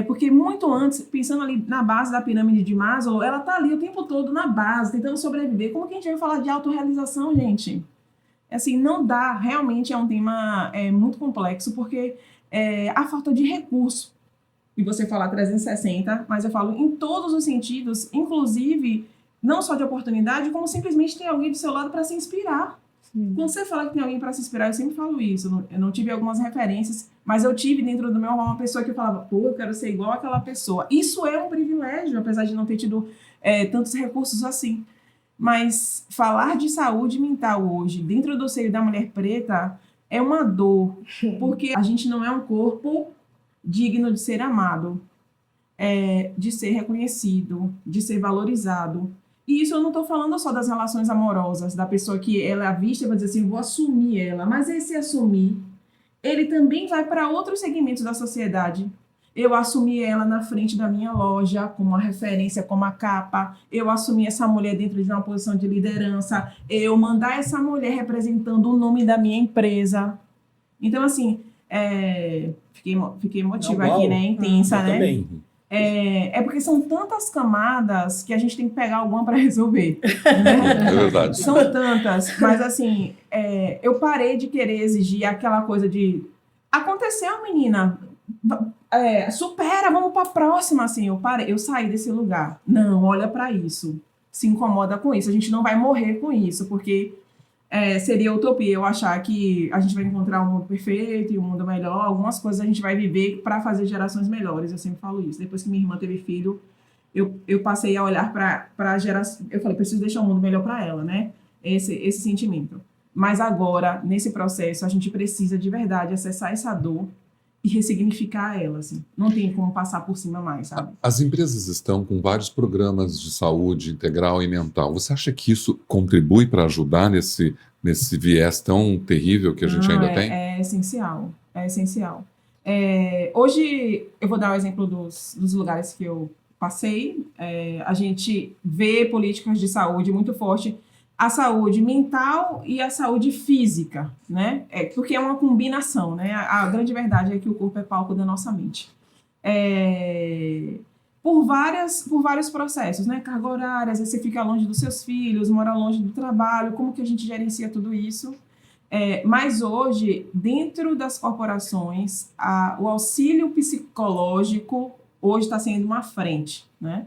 Porque muito antes, pensando ali na base da pirâmide de Maslow, ela tá ali o tempo todo na base, tentando sobreviver. Como que a gente vai falar de autorrealização, gente? Assim, não dá. Realmente é um tema muito complexo, porque a falta de recurso. E você falar 360, mas eu falo em todos os sentidos, inclusive, não só de oportunidade, como simplesmente ter alguém do seu lado para se inspirar. Quando você fala que tem alguém para se inspirar, eu sempre falo isso. Eu não tive algumas referências, mas eu tive dentro do meu rol uma pessoa que eu falava, eu quero ser igual àquela pessoa. Isso é um privilégio, apesar de não ter tido tantos recursos assim. Mas falar de saúde mental hoje, dentro do seio da mulher preta, é uma dor, porque a gente não é um corpo digno de ser amado, de ser reconhecido, de ser valorizado. E isso eu não estou falando só das relações amorosas, da pessoa que ela é vista e vai dizer assim, vou assumir ela. Mas esse assumir, ele também vai para outros segmentos da sociedade. Eu assumi ela na frente da minha loja, como uma referência, como a capa. Eu assumi essa mulher dentro de uma posição de liderança. Eu mandar essa mulher representando o nome da minha empresa. Então, assim, fiquei emotiva aqui, né? Intensa, né? Também. Porque são tantas camadas que a gente tem que pegar alguma para resolver. Né? É verdade. São tantas, mas assim, eu parei de querer exigir aquela coisa de aconteceu, menina, supera, vamos para a próxima, assim, eu saí desse lugar. Não, olha para isso, se incomoda com isso, a gente não vai morrer com isso, porque seria utopia eu achar que a gente vai encontrar um mundo perfeito e um mundo melhor. Algumas coisas a gente vai viver para fazer gerações melhores. Eu sempre falo isso. Depois que minha irmã teve filho, eu passei a olhar para a geração. Eu falei, preciso deixar um mundo melhor para ela, né? Esse sentimento. Mas agora, nesse processo, a gente precisa de verdade acessar essa dor e ressignificar ela, assim. Não tem como passar por cima mais, sabe? As empresas estão com vários programas de saúde integral e mental. Você acha que isso contribui para ajudar nesse viés tão terrível que a gente ainda tem? É essencial, é essencial. Hoje, eu vou dar o exemplo dos lugares que eu passei. A gente vê políticas de saúde muito forte, a saúde mental e a saúde física, né? Porque é uma combinação, né? A grande verdade é que o corpo é palco da nossa mente. Por vários processos, né? Carga horária, às vezes você fica longe dos seus filhos, mora longe do trabalho, como que a gente gerencia tudo isso? Mas hoje, dentro das corporações, o auxílio psicológico hoje está sendo uma frente, né?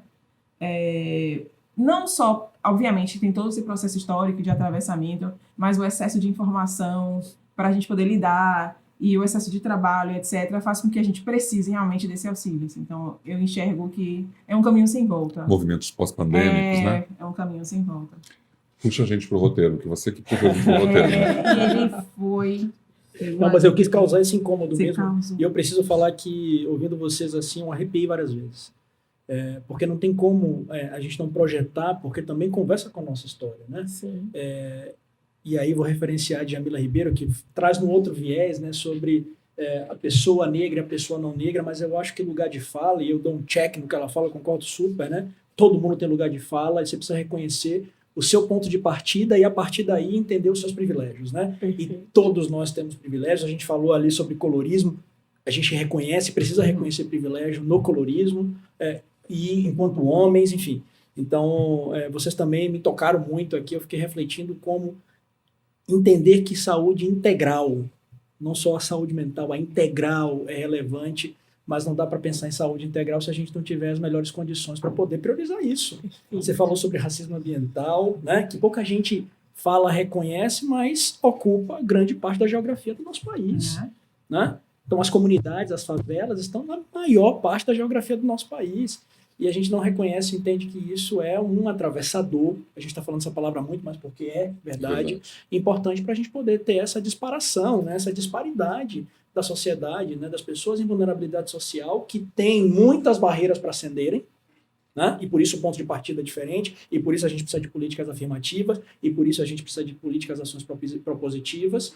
Não só, obviamente, tem todo esse processo histórico de atravessamento, mas o excesso de informação para a gente poder lidar e o excesso de trabalho, etc., faz com que a gente precise realmente desse auxílio. Então, eu enxergo que é um caminho sem volta. Movimentos pós-pandêmicos, né? É um caminho sem volta. Puxa a gente pro roteiro, que você que puxou a gente pro roteiro. Né? E ele foi... Não, mas eu quis causar esse incômodo Você mesmo. causou. E eu preciso falar que, ouvindo vocês assim, eu arrepiei várias vezes. Porque não tem como a gente não projetar, porque também conversa com a nossa história, né? Sim. e aí vou referenciar a Djamila Ribeiro, que traz no outro viés, né, sobre a pessoa negra e a pessoa não negra, mas eu acho que lugar de fala, e eu dou um check no que ela fala, eu concordo super, né? Todo mundo tem lugar de fala, e você precisa reconhecer o seu ponto de partida e a partir daí entender os seus privilégios, né? E todos nós temos privilégios, a gente falou ali sobre colorismo, a gente reconhece, precisa reconhecer privilégio no colorismo, e enquanto homens, enfim. Então, vocês também me tocaram muito aqui, eu fiquei refletindo como entender que saúde integral, não só a saúde mental, a integral é relevante, mas não dá para pensar em saúde integral se a gente não tiver as melhores condições para poder priorizar isso. Você falou sobre racismo ambiental, né, que pouca gente fala, reconhece, mas ocupa grande parte da geografia do nosso país. Né? Então, as comunidades, as favelas estão na maior parte da geografia do nosso país. E a gente não reconhece, entende que isso é um atravessador. A gente está falando essa palavra muito, mas porque é verdade. Importante para a gente poder ter essa disparação, né? Essa disparidade da sociedade, né? Das pessoas em vulnerabilidade social, que tem muitas barreiras para ascenderem, né? E por isso o ponto de partida é diferente, e por isso a gente precisa de políticas afirmativas, e por isso a gente precisa de políticas, ações propositivas,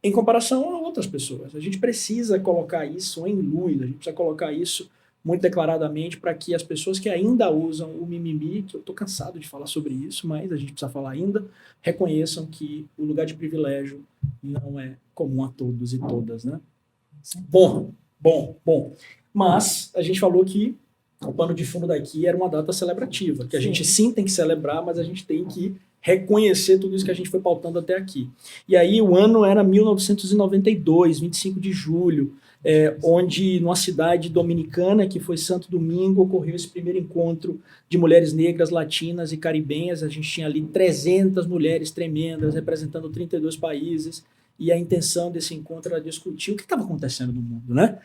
em comparação a outras pessoas. A gente precisa colocar isso em luz, a gente precisa colocar isso muito declaradamente para que as pessoas que ainda usam o mimimi, que eu estou cansado de falar sobre isso, mas a gente precisa falar ainda, reconheçam que o lugar de privilégio não é comum a todos e todas, né? Bom. Mas a gente falou que o pano de fundo daqui era uma data celebrativa, que a gente sim tem que celebrar, mas a gente tem que reconhecer tudo isso que a gente foi pautando até aqui. E aí o ano era 1992, 25 de julho, onde numa cidade dominicana, que foi Santo Domingo, ocorreu esse primeiro encontro de mulheres negras, latinas e caribenhas. A gente tinha ali 300 mulheres tremendas, representando 32 países, e a intenção desse encontro era discutir o que estava acontecendo no mundo, né?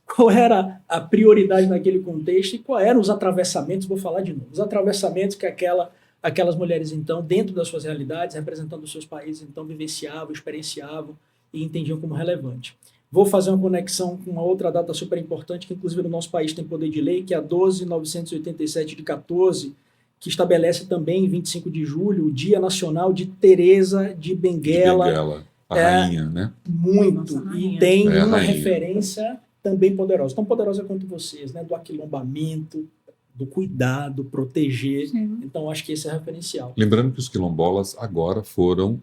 Qual era a prioridade naquele contexto e quais eram os atravessamentos, vou falar de novo, os atravessamentos que aquelas mulheres, então, dentro das suas realidades, representando os seus países, então, vivenciavam, experienciavam e entendiam como relevante. Vou fazer uma conexão com uma outra data super importante, que inclusive no nosso país tem poder de lei, que é a 12.987 de 14, que estabelece também, em 25 de julho, o Dia Nacional de Teresa de Benguela. De Benguela, a rainha, né? Muito. Nossa, e tem uma rainha. Referência também poderosa. Tão poderosa quanto vocês, né? Do aquilombamento, do cuidado, proteger. Sim. Então, acho que esse é referencial. Lembrando que os quilombolas agora foram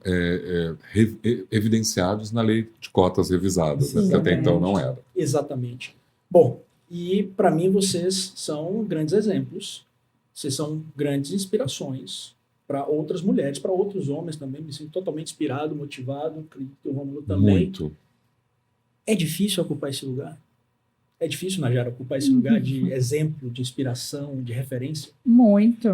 evidenciados na lei de cotas revisadas, né? Porque até então não era. Exatamente. Bom, e para mim vocês são grandes exemplos, vocês são grandes inspirações para outras mulheres, para outros homens também. Me sinto totalmente inspirado, motivado, acredito que o Rômulo também. Muito. É difícil ocupar esse lugar? É difícil, Najara, ocupar esse lugar de exemplo, de inspiração, de referência? Muito.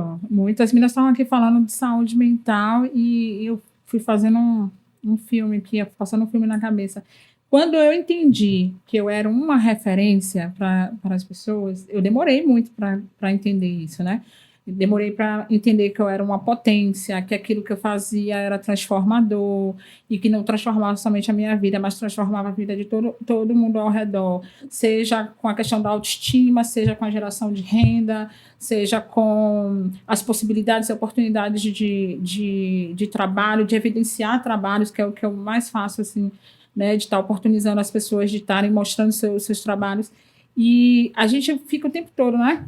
As meninas estavam aqui falando de saúde mental e eu fui fazendo um filme aqui, passando um filme na cabeça. Quando eu entendi que eu era uma referência para as pessoas, eu demorei muito para entender isso, né? Demorei para entender que eu era uma potência, que aquilo que eu fazia era transformador e que não transformava somente a minha vida, mas transformava a vida de todo mundo ao redor, seja com a questão da autoestima, seja com a geração de renda, seja com as possibilidades e oportunidades de trabalho, de evidenciar trabalhos, que é o que eu mais faço, assim, né, de estar oportunizando as pessoas de estarem mostrando seus trabalhos. E a gente fica o tempo todo, né?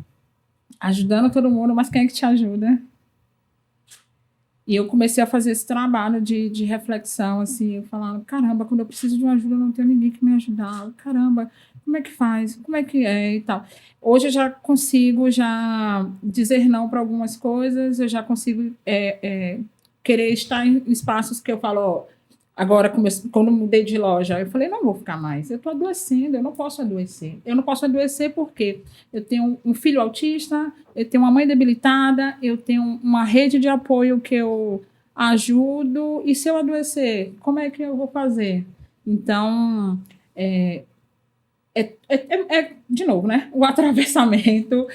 Ajudando todo mundo, mas quem é que te ajuda? E eu comecei a fazer esse trabalho de reflexão, assim, falando, caramba, quando eu preciso de uma ajuda, eu não tenho ninguém que me ajudar. Caramba, como é que faz? Como é que é? E tal. Hoje eu já consigo dizer não para algumas coisas, eu já consigo querer estar em espaços que eu falo, ó, agora, quando eu mudei de loja, eu falei, não vou ficar mais, eu estou adoecendo, eu não posso adoecer. Eu não posso adoecer porque eu tenho um filho autista, eu tenho uma mãe debilitada, eu tenho uma rede de apoio que eu ajudo, e se eu adoecer, como é que eu vou fazer? Então, de novo, né? O atravessamento,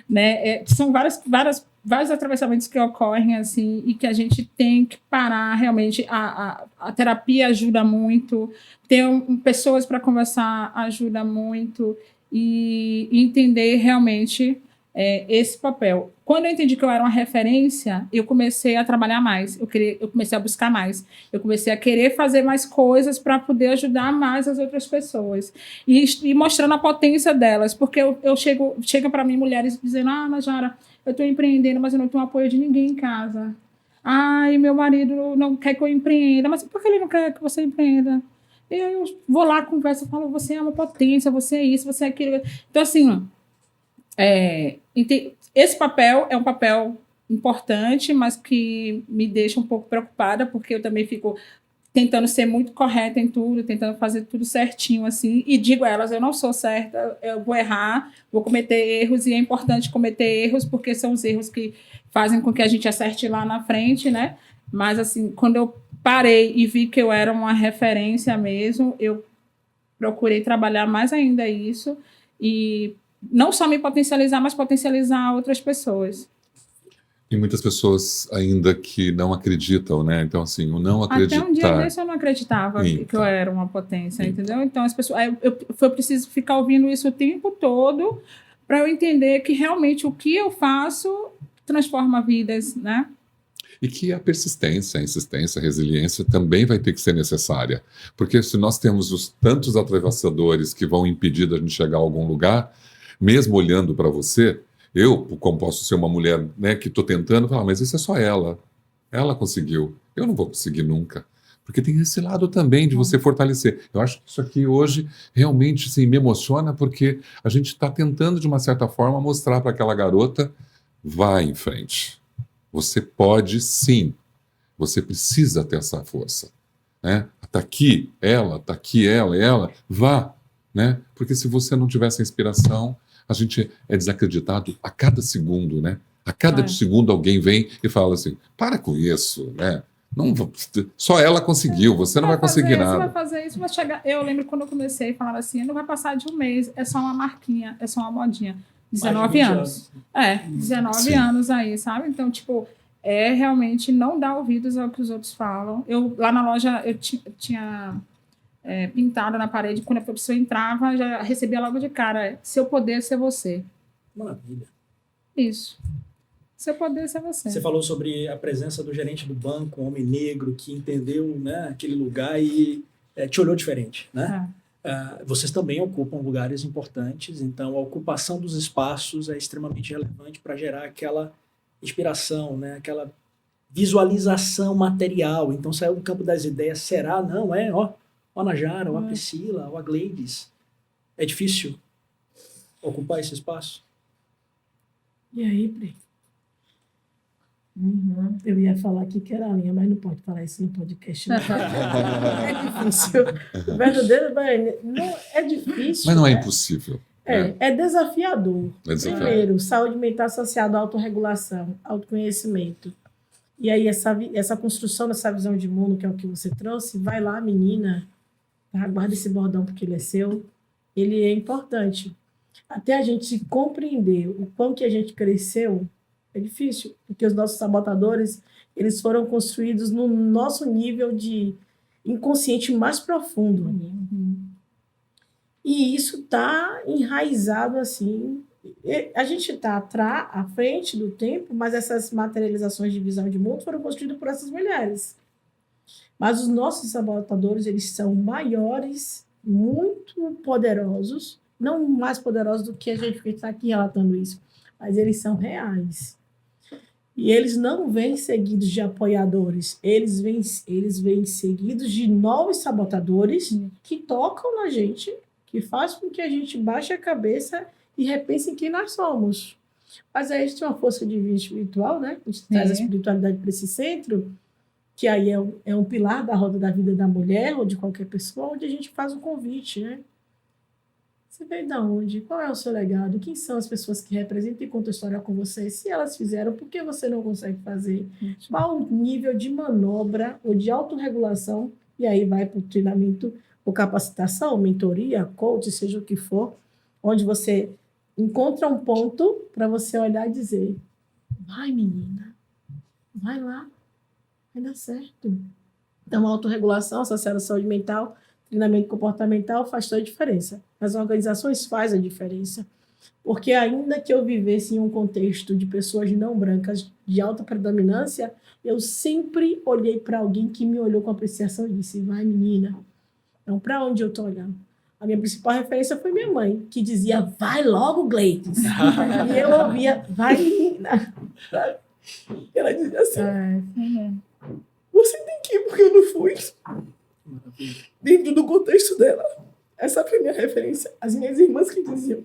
né? São vários atravessamentos que ocorrem, assim, e que a gente tem que parar realmente. A terapia ajuda muito, ter pessoas para conversar ajuda muito, e entender realmente esse papel. quando eu entendi que eu era uma referência, eu comecei a trabalhar mais, eu comecei a buscar mais, eu comecei a querer fazer mais coisas para poder ajudar mais as outras pessoas e mostrando a potência delas, porque chega para mim mulheres dizendo, Najara, eu estou empreendendo, mas eu não tenho apoio de ninguém em casa. Ai, meu marido não quer que eu empreenda, mas por que ele não quer que você empreenda? Eu vou lá, converso, falo, você é uma potência, você é isso, você é aquilo. Então, assim, esse papel é um papel importante, mas que me deixa um pouco preocupada, porque eu também fico tentando ser muito correta em tudo, tentando fazer tudo certinho, assim, e digo a elas, eu não sou certa, eu vou errar, vou cometer erros, e é importante cometer erros, porque são os erros que fazem com que a gente acerte lá na frente, né? Mas, assim, quando eu parei e vi que eu era uma referência mesmo, eu procurei trabalhar mais ainda isso, e não só me potencializar, mas potencializar outras pessoas. E muitas pessoas ainda que não acreditam, né? Então, assim, o não acreditar... Até um dia desse eu não acreditava que eu era uma potência, entendeu? Então, as pessoas... Eu preciso ficar ouvindo isso o tempo todo para eu entender que realmente o que eu faço transforma vidas, né? E que a persistência, a insistência, a resiliência também vai ter que ser necessária. Porque se nós temos tantos atravessadores que vão impedir da gente chegar a algum lugar, mesmo olhando para você... Eu, como posso ser uma mulher, né, que estou tentando, falar, mas isso é só ela. Ela conseguiu. Eu não vou conseguir nunca. Porque tem esse lado também de você fortalecer. Eu acho que isso aqui hoje realmente assim, me emociona, porque a gente está tentando, de uma certa forma, mostrar para aquela garota, vá em frente. Você pode sim. Você precisa ter essa força. Né? Está aqui ela, vá. Né? Porque se você não tiver essa inspiração... A gente é desacreditado a cada segundo, né? A cada segundo alguém vem e fala assim, para com isso, né? Não, só ela conseguiu, você não vai conseguir nada. Você vai fazer isso, vai chegar... Eu lembro quando eu comecei, falava assim, não vai passar de um mês, é só uma marquinha, é só uma modinha. 19 anos. 19 anos aí, sabe? Então, tipo, realmente não dar ouvidos ao que os outros falam. Lá na loja, eu tinha... pintada na parede, quando a pessoa entrava, já recebia logo de cara, seu poder ser você. Maravilha. Isso. Seu poder ser você. Você falou sobre a presença do gerente do banco, um homem negro que entendeu, né, aquele lugar e te olhou diferente, né? Vocês também ocupam lugares importantes, então a ocupação dos espaços é extremamente relevante para gerar aquela inspiração, né, aquela visualização material. Então saiu do campo das ideias, será? Não, ó a Najara, ó a Priscila, ó a Gleides. É difícil ocupar esse espaço? E aí, Pri? Eu ia falar aqui que era a linha, mas não pode falar isso no podcast. Não. É difícil. Verdadeiro, não é difícil. Mas não é impossível. É desafiador. É desafiador. Primeiro, saúde mental associada à autorregulação, autoconhecimento. E aí, essa construção dessa visão de mundo, que é o que você trouxe, vai lá, menina, guarda esse bordão porque ele é seu, ele é importante. Até a gente compreender o quão que a gente cresceu, é difícil, porque os nossos sabotadores, eles foram construídos no nosso nível de inconsciente mais profundo. E isso está enraizado assim. A gente está à frente do tempo, mas essas materializações de visão de mundo foram construídas por essas mulheres. Mas os nossos sabotadores, eles são maiores, muito poderosos, não mais poderosos do que a gente está aqui relatando isso, mas eles são reais. E eles não vêm seguidos de apoiadores, eles vêm seguidos de novos sabotadores que tocam na gente, que fazem com que a gente baixe a cabeça e repense em quem nós somos. Mas aí a gente tem uma força divina espiritual, né? A gente traz a espiritualidade para esse centro, que aí é um pilar da roda da vida da mulher ou de qualquer pessoa, onde a gente faz um convite, né? Você veio de onde? Qual é o seu legado? Quem são as pessoas que representam e contam a história com você? Se elas fizeram, por que você não consegue fazer? Qual o nível de manobra ou de autorregulação? E aí vai para o treinamento ou capacitação, mentoria, coach, seja o que for, onde você encontra um ponto para você olhar e dizer, vai menina, vai lá, vai dar certo. Então, a autorregulação associada à saúde mental, treinamento comportamental faz toda a diferença. As organizações fazem a diferença. Porque ainda que eu vivesse em um contexto de pessoas não brancas de alta predominância, eu sempre olhei para alguém que me olhou com apreciação e disse, vai menina, então para onde eu estou olhando? A minha principal referência foi minha mãe, que dizia, vai logo, Gleides. E eu ouvia, vai menina. Ela dizia assim, você tem que ir porque eu não fui. Dentro do contexto dela. Essa foi a minha referência. As minhas irmãs que diziam,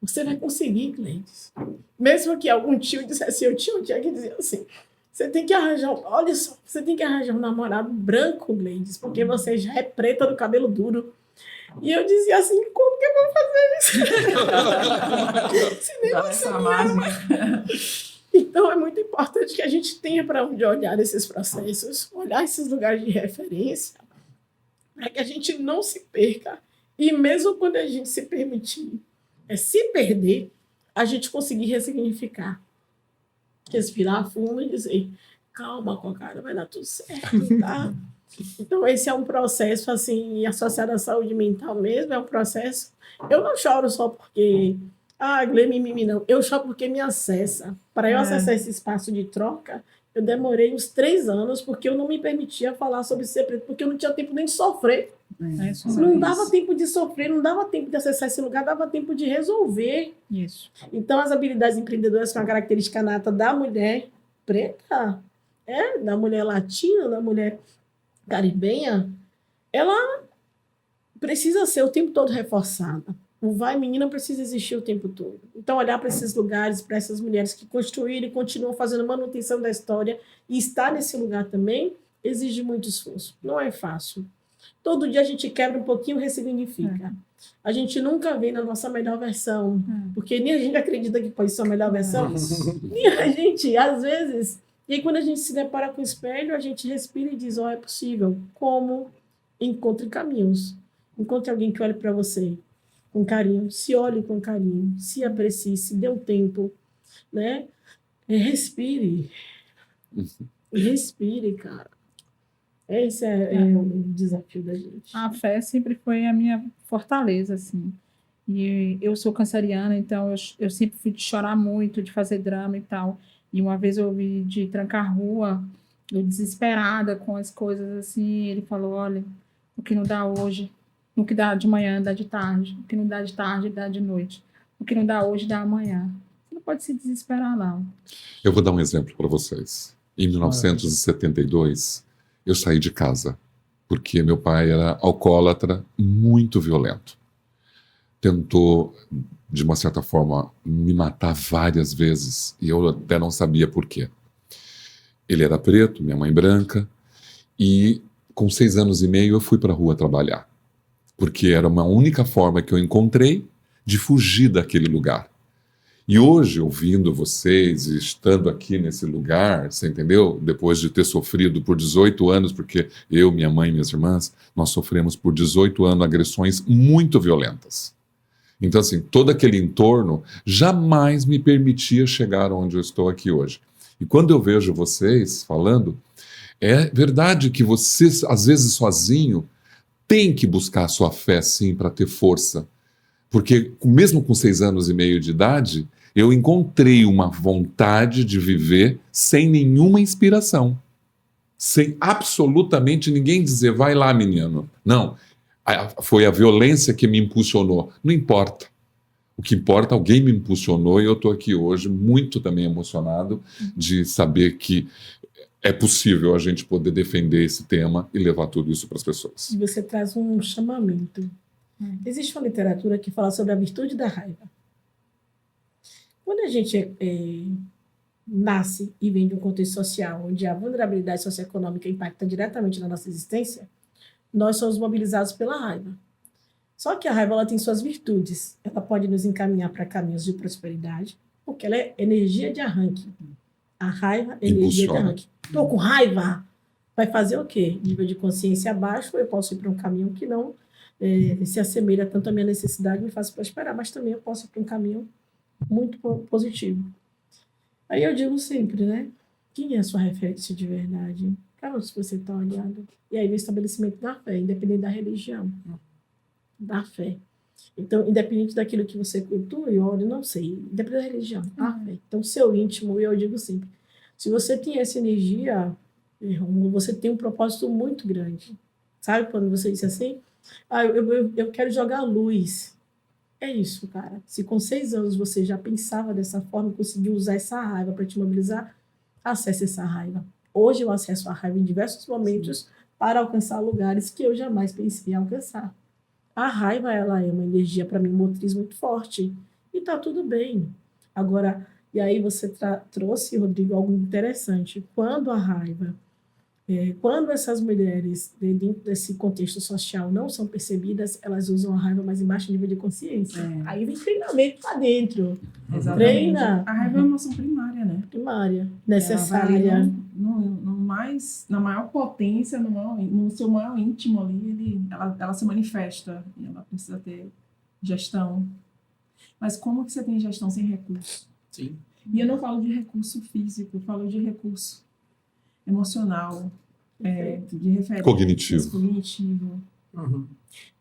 você vai conseguir, Gleides. Mesmo que algum tio dissesse, eu tinha um tio que dizia assim, você tem que arranjar, olha só, você tem que arranjar um namorado branco, Gleides, porque você já é preta do cabelo duro. E eu dizia assim, como que eu vou fazer isso? Se nem você me ama. Então é muito importante que a gente tenha para onde olhar esses processos, olhar esses lugares de referência, para que a gente não se perca. E mesmo quando a gente se permitir se perder, a gente conseguir ressignificar. Respirar fundo e dizer, calma, Cocada, vai dar tudo certo, tá? Então, esse é um processo, assim, associado à saúde mental mesmo, é um processo... Eu não choro só porque... Mimimi, não. Eu choro porque me acessa. Para eu acessar esse espaço de troca, eu demorei uns 3 anos, porque eu não me permitia falar sobre ser preto, porque eu não tinha tempo nem de sofrer. Não dava tempo de sofrer, não dava tempo de acessar esse lugar, dava tempo de resolver. Isso. Então, as habilidades empreendedoras são uma característica nata da mulher preta, da mulher latina, da mulher caribenha, ela precisa ser o tempo todo reforçada. O vai menina precisa existir o tempo todo. Então, olhar para esses lugares, para essas mulheres que construíram e continuam fazendo manutenção da história e estar nesse lugar também, exige muito esforço. Não é fácil. Todo dia a gente quebra um pouquinho e ressignifica. A gente nunca vem na nossa melhor versão, porque nem a gente acredita que pode ser a melhor versão, nem a gente, às vezes... E aí, quando a gente se depara com o espelho, a gente respira e diz, é possível. Como? Encontre caminhos. Encontre alguém que olhe para você com carinho, se olhe com carinho, se aprecie, se dê um tempo, né? Respire. Respire, cara. Esse é o desafio da gente. A fé sempre foi a minha fortaleza, assim. E eu sou canceriana, então eu sempre fui de chorar muito, de fazer drama e tal. E uma vez eu ouvi de trancar rua, eu desesperada com as coisas assim. Ele falou, olha, o que não dá hoje, o que dá de manhã dá de tarde, o que não dá de tarde dá de noite, o que não dá hoje dá amanhã. Você não pode se desesperar, não. Eu vou dar um exemplo para vocês. Em 1972, eu saí de casa, porque meu pai era alcoólatra, muito violento. Tentou, de uma certa forma, me matar várias vezes, e eu até não sabia por quê. Ele era preto, minha mãe branca, e com 6 anos e meio eu fui para a rua trabalhar, porque era uma única forma que eu encontrei de fugir daquele lugar. E hoje, ouvindo vocês e estando aqui nesse lugar, você entendeu? Depois de ter sofrido por 18 anos, porque eu, minha mãe e minhas irmãs, nós sofremos por 18 anos agressões muito violentas. Então, assim, todo aquele entorno jamais me permitia chegar onde eu estou aqui hoje. E quando eu vejo vocês falando, é verdade que você, às vezes sozinho, tem que buscar a sua fé, sim, para ter força. Porque, mesmo com 6 anos e meio de idade, eu encontrei uma vontade de viver sem nenhuma inspiração. Sem absolutamente ninguém dizer, vai lá, menino. Não, foi a violência que me impulsionou. Não importa. O que importa, alguém me impulsionou e eu estou aqui hoje muito também emocionado de saber que é possível a gente poder defender esse tema e levar tudo isso para as pessoas. E você traz um chamamento. Existe uma literatura que fala sobre a virtude da raiva. Quando a gente nasce e vem de um contexto social onde a vulnerabilidade socioeconômica impacta diretamente na nossa existência, nós somos mobilizados pela raiva. Só que a raiva ela tem suas virtudes. Ela pode nos encaminhar para caminhos de prosperidade, porque ela é energia de arranque. A raiva é energia de arranque. Estou com raiva. Vai fazer o quê? Nível de consciência abaixo, eu posso ir para um caminho que não se assemelha tanto à minha necessidade, me faz prosperar, mas também eu posso ir para um caminho muito positivo. Aí eu digo sempre, né? Quem é a sua referência de verdade? Para onde você está olhando? E aí vem o estabelecimento da fé, independente da religião. Da fé. Então, independente daquilo que você cultua, eu não sei, independente da religião, tá? Então, seu íntimo, eu digo sempre, se você tem essa energia, Rômulo, você tem um propósito muito grande. Sabe quando você disse assim, eu quero jogar luz. É isso, cara. Se com 6 anos você já pensava dessa forma, conseguiu usar essa raiva para te mobilizar, acesse essa raiva. Hoje eu acesso a raiva em diversos momentos para alcançar lugares que eu jamais pensei em alcançar. A raiva, ela é uma energia, para mim, motriz muito forte. E tá tudo bem. Agora, e aí você trouxe, Rodrigo, algo interessante. Quando a raiva, quando essas mulheres, dentro desse contexto social, não são percebidas, elas usam a raiva mais em baixo nível de consciência. Aí vem treinamento para dentro. Exatamente. Treina. A raiva é uma emoção primária, né? Primária, Ela necessária. vai na maior potência, no seu maior íntimo ali, ela se manifesta e ela precisa ter gestão. Mas como que você tem gestão sem recurso? Sim. E eu não falo de recurso físico, eu falo de recurso emocional, de referência. Cognitivo. Uhum.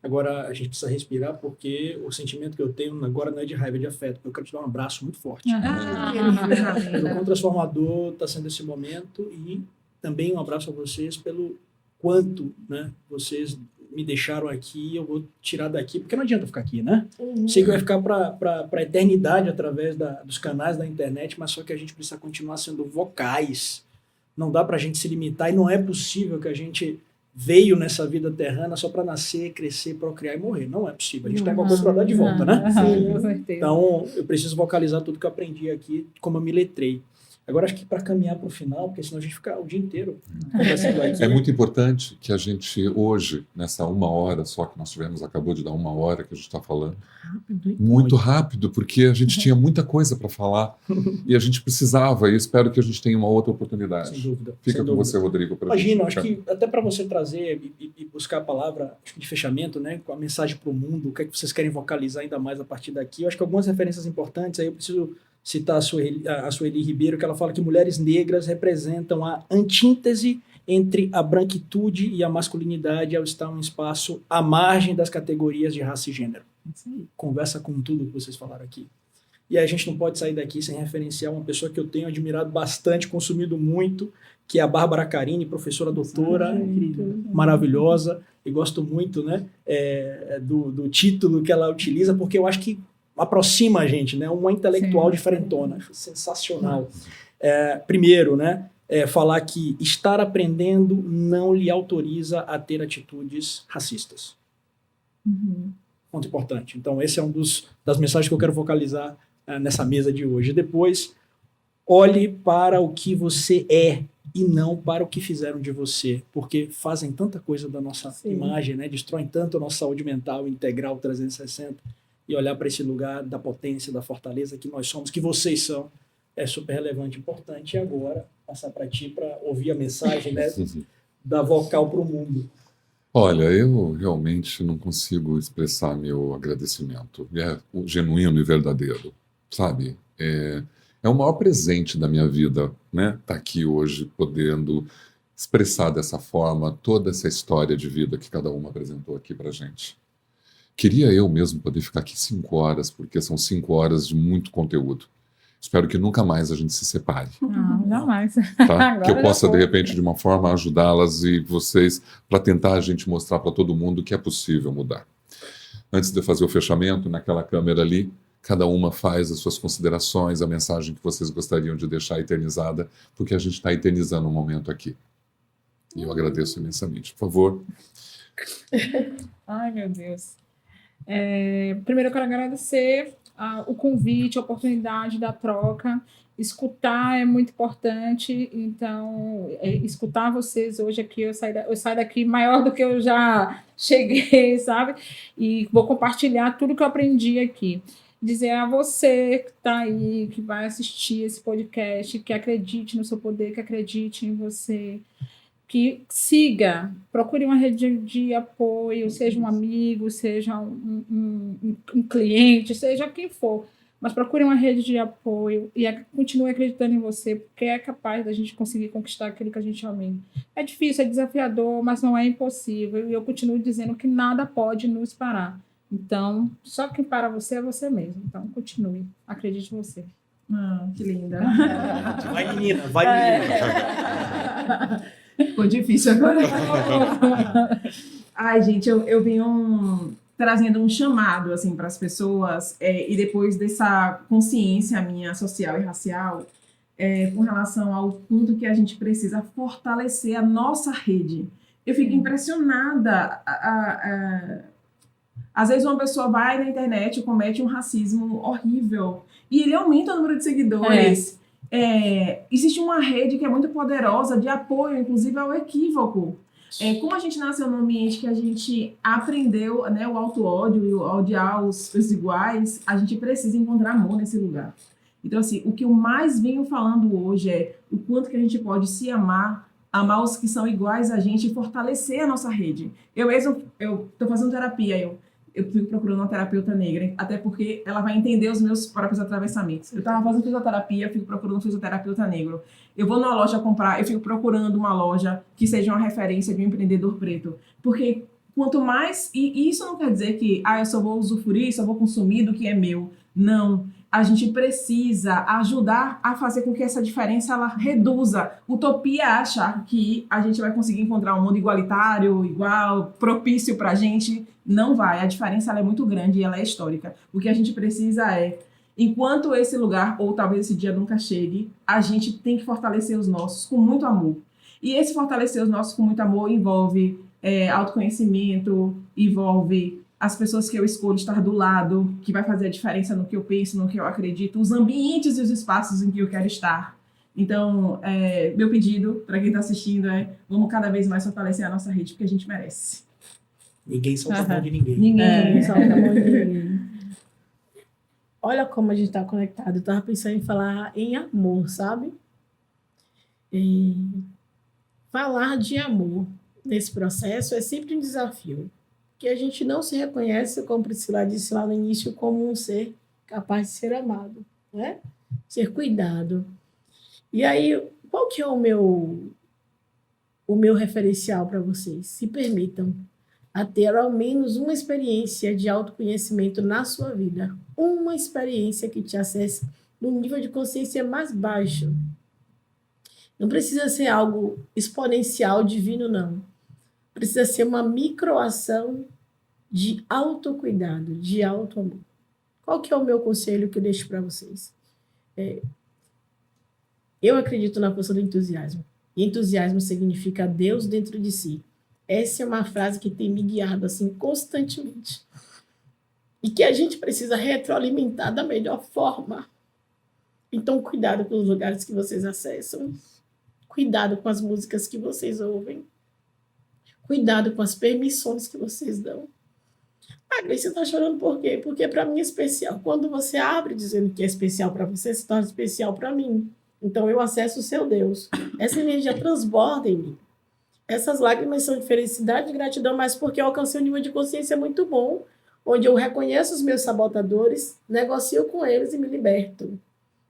Agora, a gente precisa respirar, porque o sentimento que eu tenho agora não é de raiva, é de afeto. Eu quero te dar um abraço muito forte. O Encontro Transformador está sendo esse momento, e também um abraço a vocês pelo quanto, né, vocês me deixaram aqui. Eu vou tirar daqui, porque não adianta ficar aqui, né? Sei que vai ficar para a eternidade através dos canais da internet, mas só que a gente precisa continuar sendo vocais. Não dá para a gente se limitar, e não é possível que a gente veio nessa vida terrena só para nascer, crescer, procriar e morrer. Não é possível. A gente tem alguma coisa para dar de volta, né? Sim, com certeza. Então, eu preciso vocalizar tudo que eu aprendi aqui, como eu me letrei. Agora, acho que para caminhar para o final, porque senão a gente fica o dia inteiro conversando aqui. É muito importante que a gente, hoje, nessa 1 hora só que nós tivemos, acabou de dar 1 hora que a gente está falando, muito rápido, porque a gente tinha muita coisa para falar e a gente precisava, e espero que a gente tenha uma outra oportunidade. Sem dúvida. Fica sem com dúvida. você, Rodrigo. Imagina, acho que até para você trazer e buscar a palavra, acho que de fechamento, né, com a mensagem para o mundo, o que é que vocês querem vocalizar ainda mais a partir daqui. Eu acho que algumas referências importantes, aí eu preciso citar a Sueli Ribeiro, que ela fala que mulheres negras representam a antítese entre a branquitude e a masculinidade ao estar um espaço à margem das categorias de raça e gênero. Conversa com tudo que vocês falaram aqui. E aí a gente não pode sair daqui sem referenciar uma pessoa que eu tenho admirado bastante, consumido muito, que é a Bárbara Carini, professora doutora, maravilhosa, e gosto muito, né, do título que ela utiliza, porque eu acho que aproxima a gente, né, uma intelectual diferentona, sensacional. Primeiro, né, falar que estar aprendendo não lhe autoriza a ter atitudes racistas. Ponto importante. Então, esse é das mensagens que eu quero focalizar nessa mesa de hoje. Depois, olhe para o que você é e não para o que fizeram de você, porque fazem tanta coisa da nossa imagem, né? Destroem tanto a nossa saúde mental integral 360, e olhar para esse lugar da potência, da fortaleza que nós somos, que vocês são, é super relevante e importante. E agora, passar para ti para ouvir a mensagem, né, da vocal para o mundo. Olha, eu realmente não consigo expressar meu agradecimento. É genuíno e verdadeiro, sabe? É o maior presente da minha vida, né? Tá aqui hoje, podendo expressar dessa forma toda essa história de vida que cada uma apresentou aqui pra gente. Queria eu mesmo poder ficar aqui 5 horas, porque são 5 horas de muito conteúdo. Espero que nunca mais a gente se separe. Não, jamais. Tá? Que eu possa, de repente, de uma forma, ajudá-las e vocês, para tentar a gente mostrar para todo mundo que é possível mudar. Antes de eu fazer o fechamento, naquela câmera ali, cada uma faz as suas considerações, a mensagem que vocês gostariam de deixar eternizada, porque a gente está eternizando um momento aqui. E eu agradeço imensamente. Por favor. Ai, meu Deus. Primeiro eu quero agradecer o convite, a oportunidade da troca. Escutar é muito importante, então escutar vocês hoje aqui, eu saio daqui maior do que eu já cheguei, sabe? E vou compartilhar tudo que eu aprendi aqui. Dizer a você que está aí, que vai assistir esse podcast, que acredite no seu poder, que acredite em você, que siga, procure uma rede de apoio, seja um amigo, seja um cliente, seja quem for, mas procure uma rede de apoio e continue acreditando em você, porque é capaz da gente conseguir conquistar aquilo que a gente almeja. É difícil, é desafiador, mas não é impossível, e eu continuo dizendo que nada pode nos parar. Então, só quem para você é você mesmo. Então, continue. Acredite em você. Ah, que linda. Vai, menina, vai, menina. Ficou difícil agora. Ai, gente, eu venho trazendo um chamado assim para as pessoas e depois dessa consciência minha social e racial com relação ao quanto que a gente precisa fortalecer a nossa rede. Eu fico impressionada. Às vezes uma pessoa vai na internet e comete um racismo horrível e ele aumenta o número de seguidores. Existe uma rede que é muito poderosa de apoio, inclusive ao equívoco. Como a gente nasceu num ambiente que a gente aprendeu, né, o auto-ódio e o odiar os iguais, a gente precisa encontrar amor nesse lugar. Então, assim, o que eu mais venho falando hoje é o quanto que a gente pode se amar, amar os que são iguais a gente e fortalecer a nossa rede. Eu estou fazendo terapia, eu fico procurando uma terapeuta negra, até porque ela vai entender os meus próprios atravessamentos. Eu estava fazendo fisioterapia, eu fico procurando um fisioterapeuta negro. Eu vou numa loja comprar, eu fico procurando uma loja que seja uma referência de um empreendedor preto. Porque quanto mais... E isso não quer dizer que eu só vou usufruir, só vou consumir do que é meu. Não. A gente precisa ajudar a fazer com que essa diferença ela reduza. Utopia é achar que a gente vai conseguir encontrar um mundo igualitário, igual, propício para a gente. Não vai. A diferença ela é muito grande e ela é histórica. O que a gente precisa enquanto esse lugar, ou talvez esse dia nunca chegue, a gente tem que fortalecer os nossos com muito amor. E esse fortalecer os nossos com muito amor envolve autoconhecimento, envolve as pessoas que eu escolho estar do lado, que vai fazer a diferença no que eu penso, no que eu acredito, os ambientes e os espaços em que eu quero estar. Então, meu pedido para quem está assistindo vamos cada vez mais fortalecer a nossa rede, porque a gente merece. Ninguém solta a mão de ninguém. Ninguém solta a mão de ninguém. Olha como a gente está conectado. Eu estava pensando em falar em amor, sabe? E falar de amor nesse processo é sempre um desafio. Que a gente não se reconhece, como Priscila disse lá no início, como um ser capaz de ser amado, né? Ser cuidado. E aí, qual que é o meu referencial para vocês? Se permitam a ter ao menos uma experiência de autoconhecimento na sua vida. Uma experiência que te acesse num nível de consciência mais baixo. Não precisa ser algo exponencial, divino, não. Precisa ser uma microação de autocuidado, de autoamor. Qual que é o meu conselho que eu deixo para vocês? Eu acredito na força do entusiasmo. E entusiasmo significa Deus dentro de si. Essa é uma frase que tem me guiado assim constantemente. E que a gente precisa retroalimentar da melhor forma. Então, cuidado com os lugares que vocês acessam. Cuidado com as músicas que vocês ouvem. Cuidado com as permissões que vocês dão. Grace, você está chorando por quê? Porque para mim é especial. Quando você abre dizendo que é especial para você, se torna especial para mim. Então eu acesso o seu Deus. Essa energia transborda em mim. Essas lágrimas são de felicidade e gratidão, mas porque eu alcancei um nível de consciência muito bom, onde eu reconheço os meus sabotadores, negocio com eles e me liberto.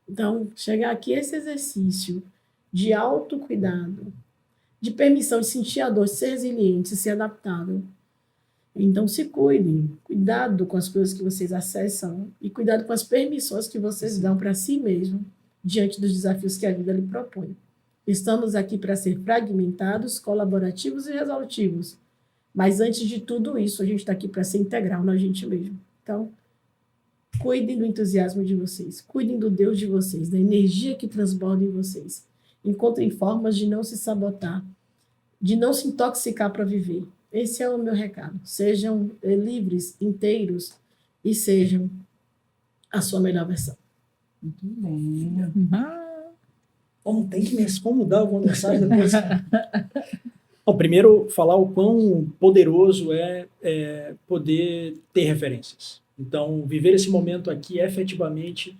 Então, chegar aqui esse exercício de autocuidado, de permissão de sentir a dor, de ser resiliente, de ser adaptável. Então, se cuidem. Cuidado com as coisas que vocês acessam e cuidado com as permissões que vocês dão para si mesmo diante dos desafios que a vida lhe propõe. Estamos aqui para ser fragmentados, colaborativos e resolutivos. Mas, antes de tudo isso, a gente está aqui para ser integral na gente mesmo. Então, cuidem do entusiasmo de vocês. Cuidem do Deus de vocês, da energia que transborda em vocês. Encontrem formas de não se sabotar, de não se intoxicar para viver. Esse é o meu recado. Sejam livres, inteiros e sejam a sua melhor versão. Muito bem. Como mudar alguma mensagem depois? Bom, primeiro, falar o quão poderoso é poder ter referências. Então, viver esse momento aqui é efetivamente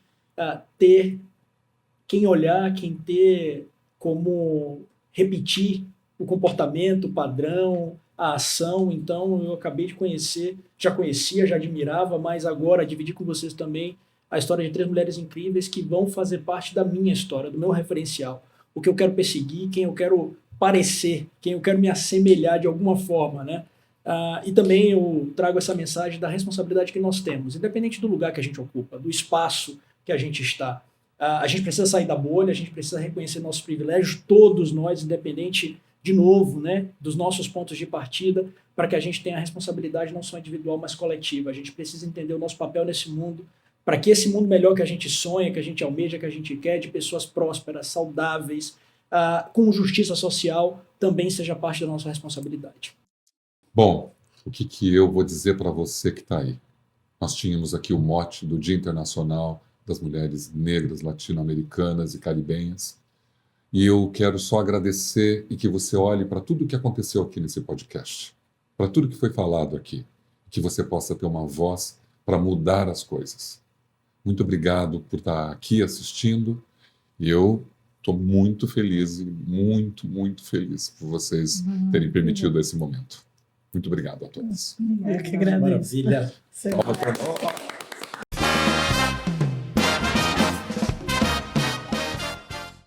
ter quem olhar, quem ter como repetir o comportamento, o padrão, a ação. Então, eu acabei de conhecer, já conhecia, já admirava, mas agora dividir com vocês também a história de 3 mulheres incríveis que vão fazer parte da minha história, do meu referencial. O que eu quero perseguir, quem eu quero parecer, quem eu quero me assemelhar de alguma forma, né? E também eu trago essa mensagem da responsabilidade que nós temos, independente do lugar que a gente ocupa, do espaço que a gente está. A gente precisa sair da bolha, a gente precisa reconhecer nossos privilégios, todos nós, independente, de novo, né, dos nossos pontos de partida, para que a gente tenha a responsabilidade não só individual, mas coletiva. A gente precisa entender o nosso papel nesse mundo, para que esse mundo melhor que a gente sonha, que a gente almeja, que a gente quer, de pessoas prósperas, saudáveis, com justiça social, também seja parte da nossa responsabilidade. Bom, o que eu vou dizer para você que está aí? Nós tínhamos aqui o mote do Dia Internacional das Mulheres Negras, Latino-Americanas e Caribenhas. E eu quero só agradecer e que você olhe para tudo o que aconteceu aqui nesse podcast, para tudo que foi falado aqui, que você possa ter uma voz para mudar as coisas. Muito obrigado por estar aqui assistindo e eu estou muito feliz, muito feliz por vocês terem permitido esse momento. Muito obrigado a todos. Eu que agradeço. Maravilha. Você- Palmas pra nós.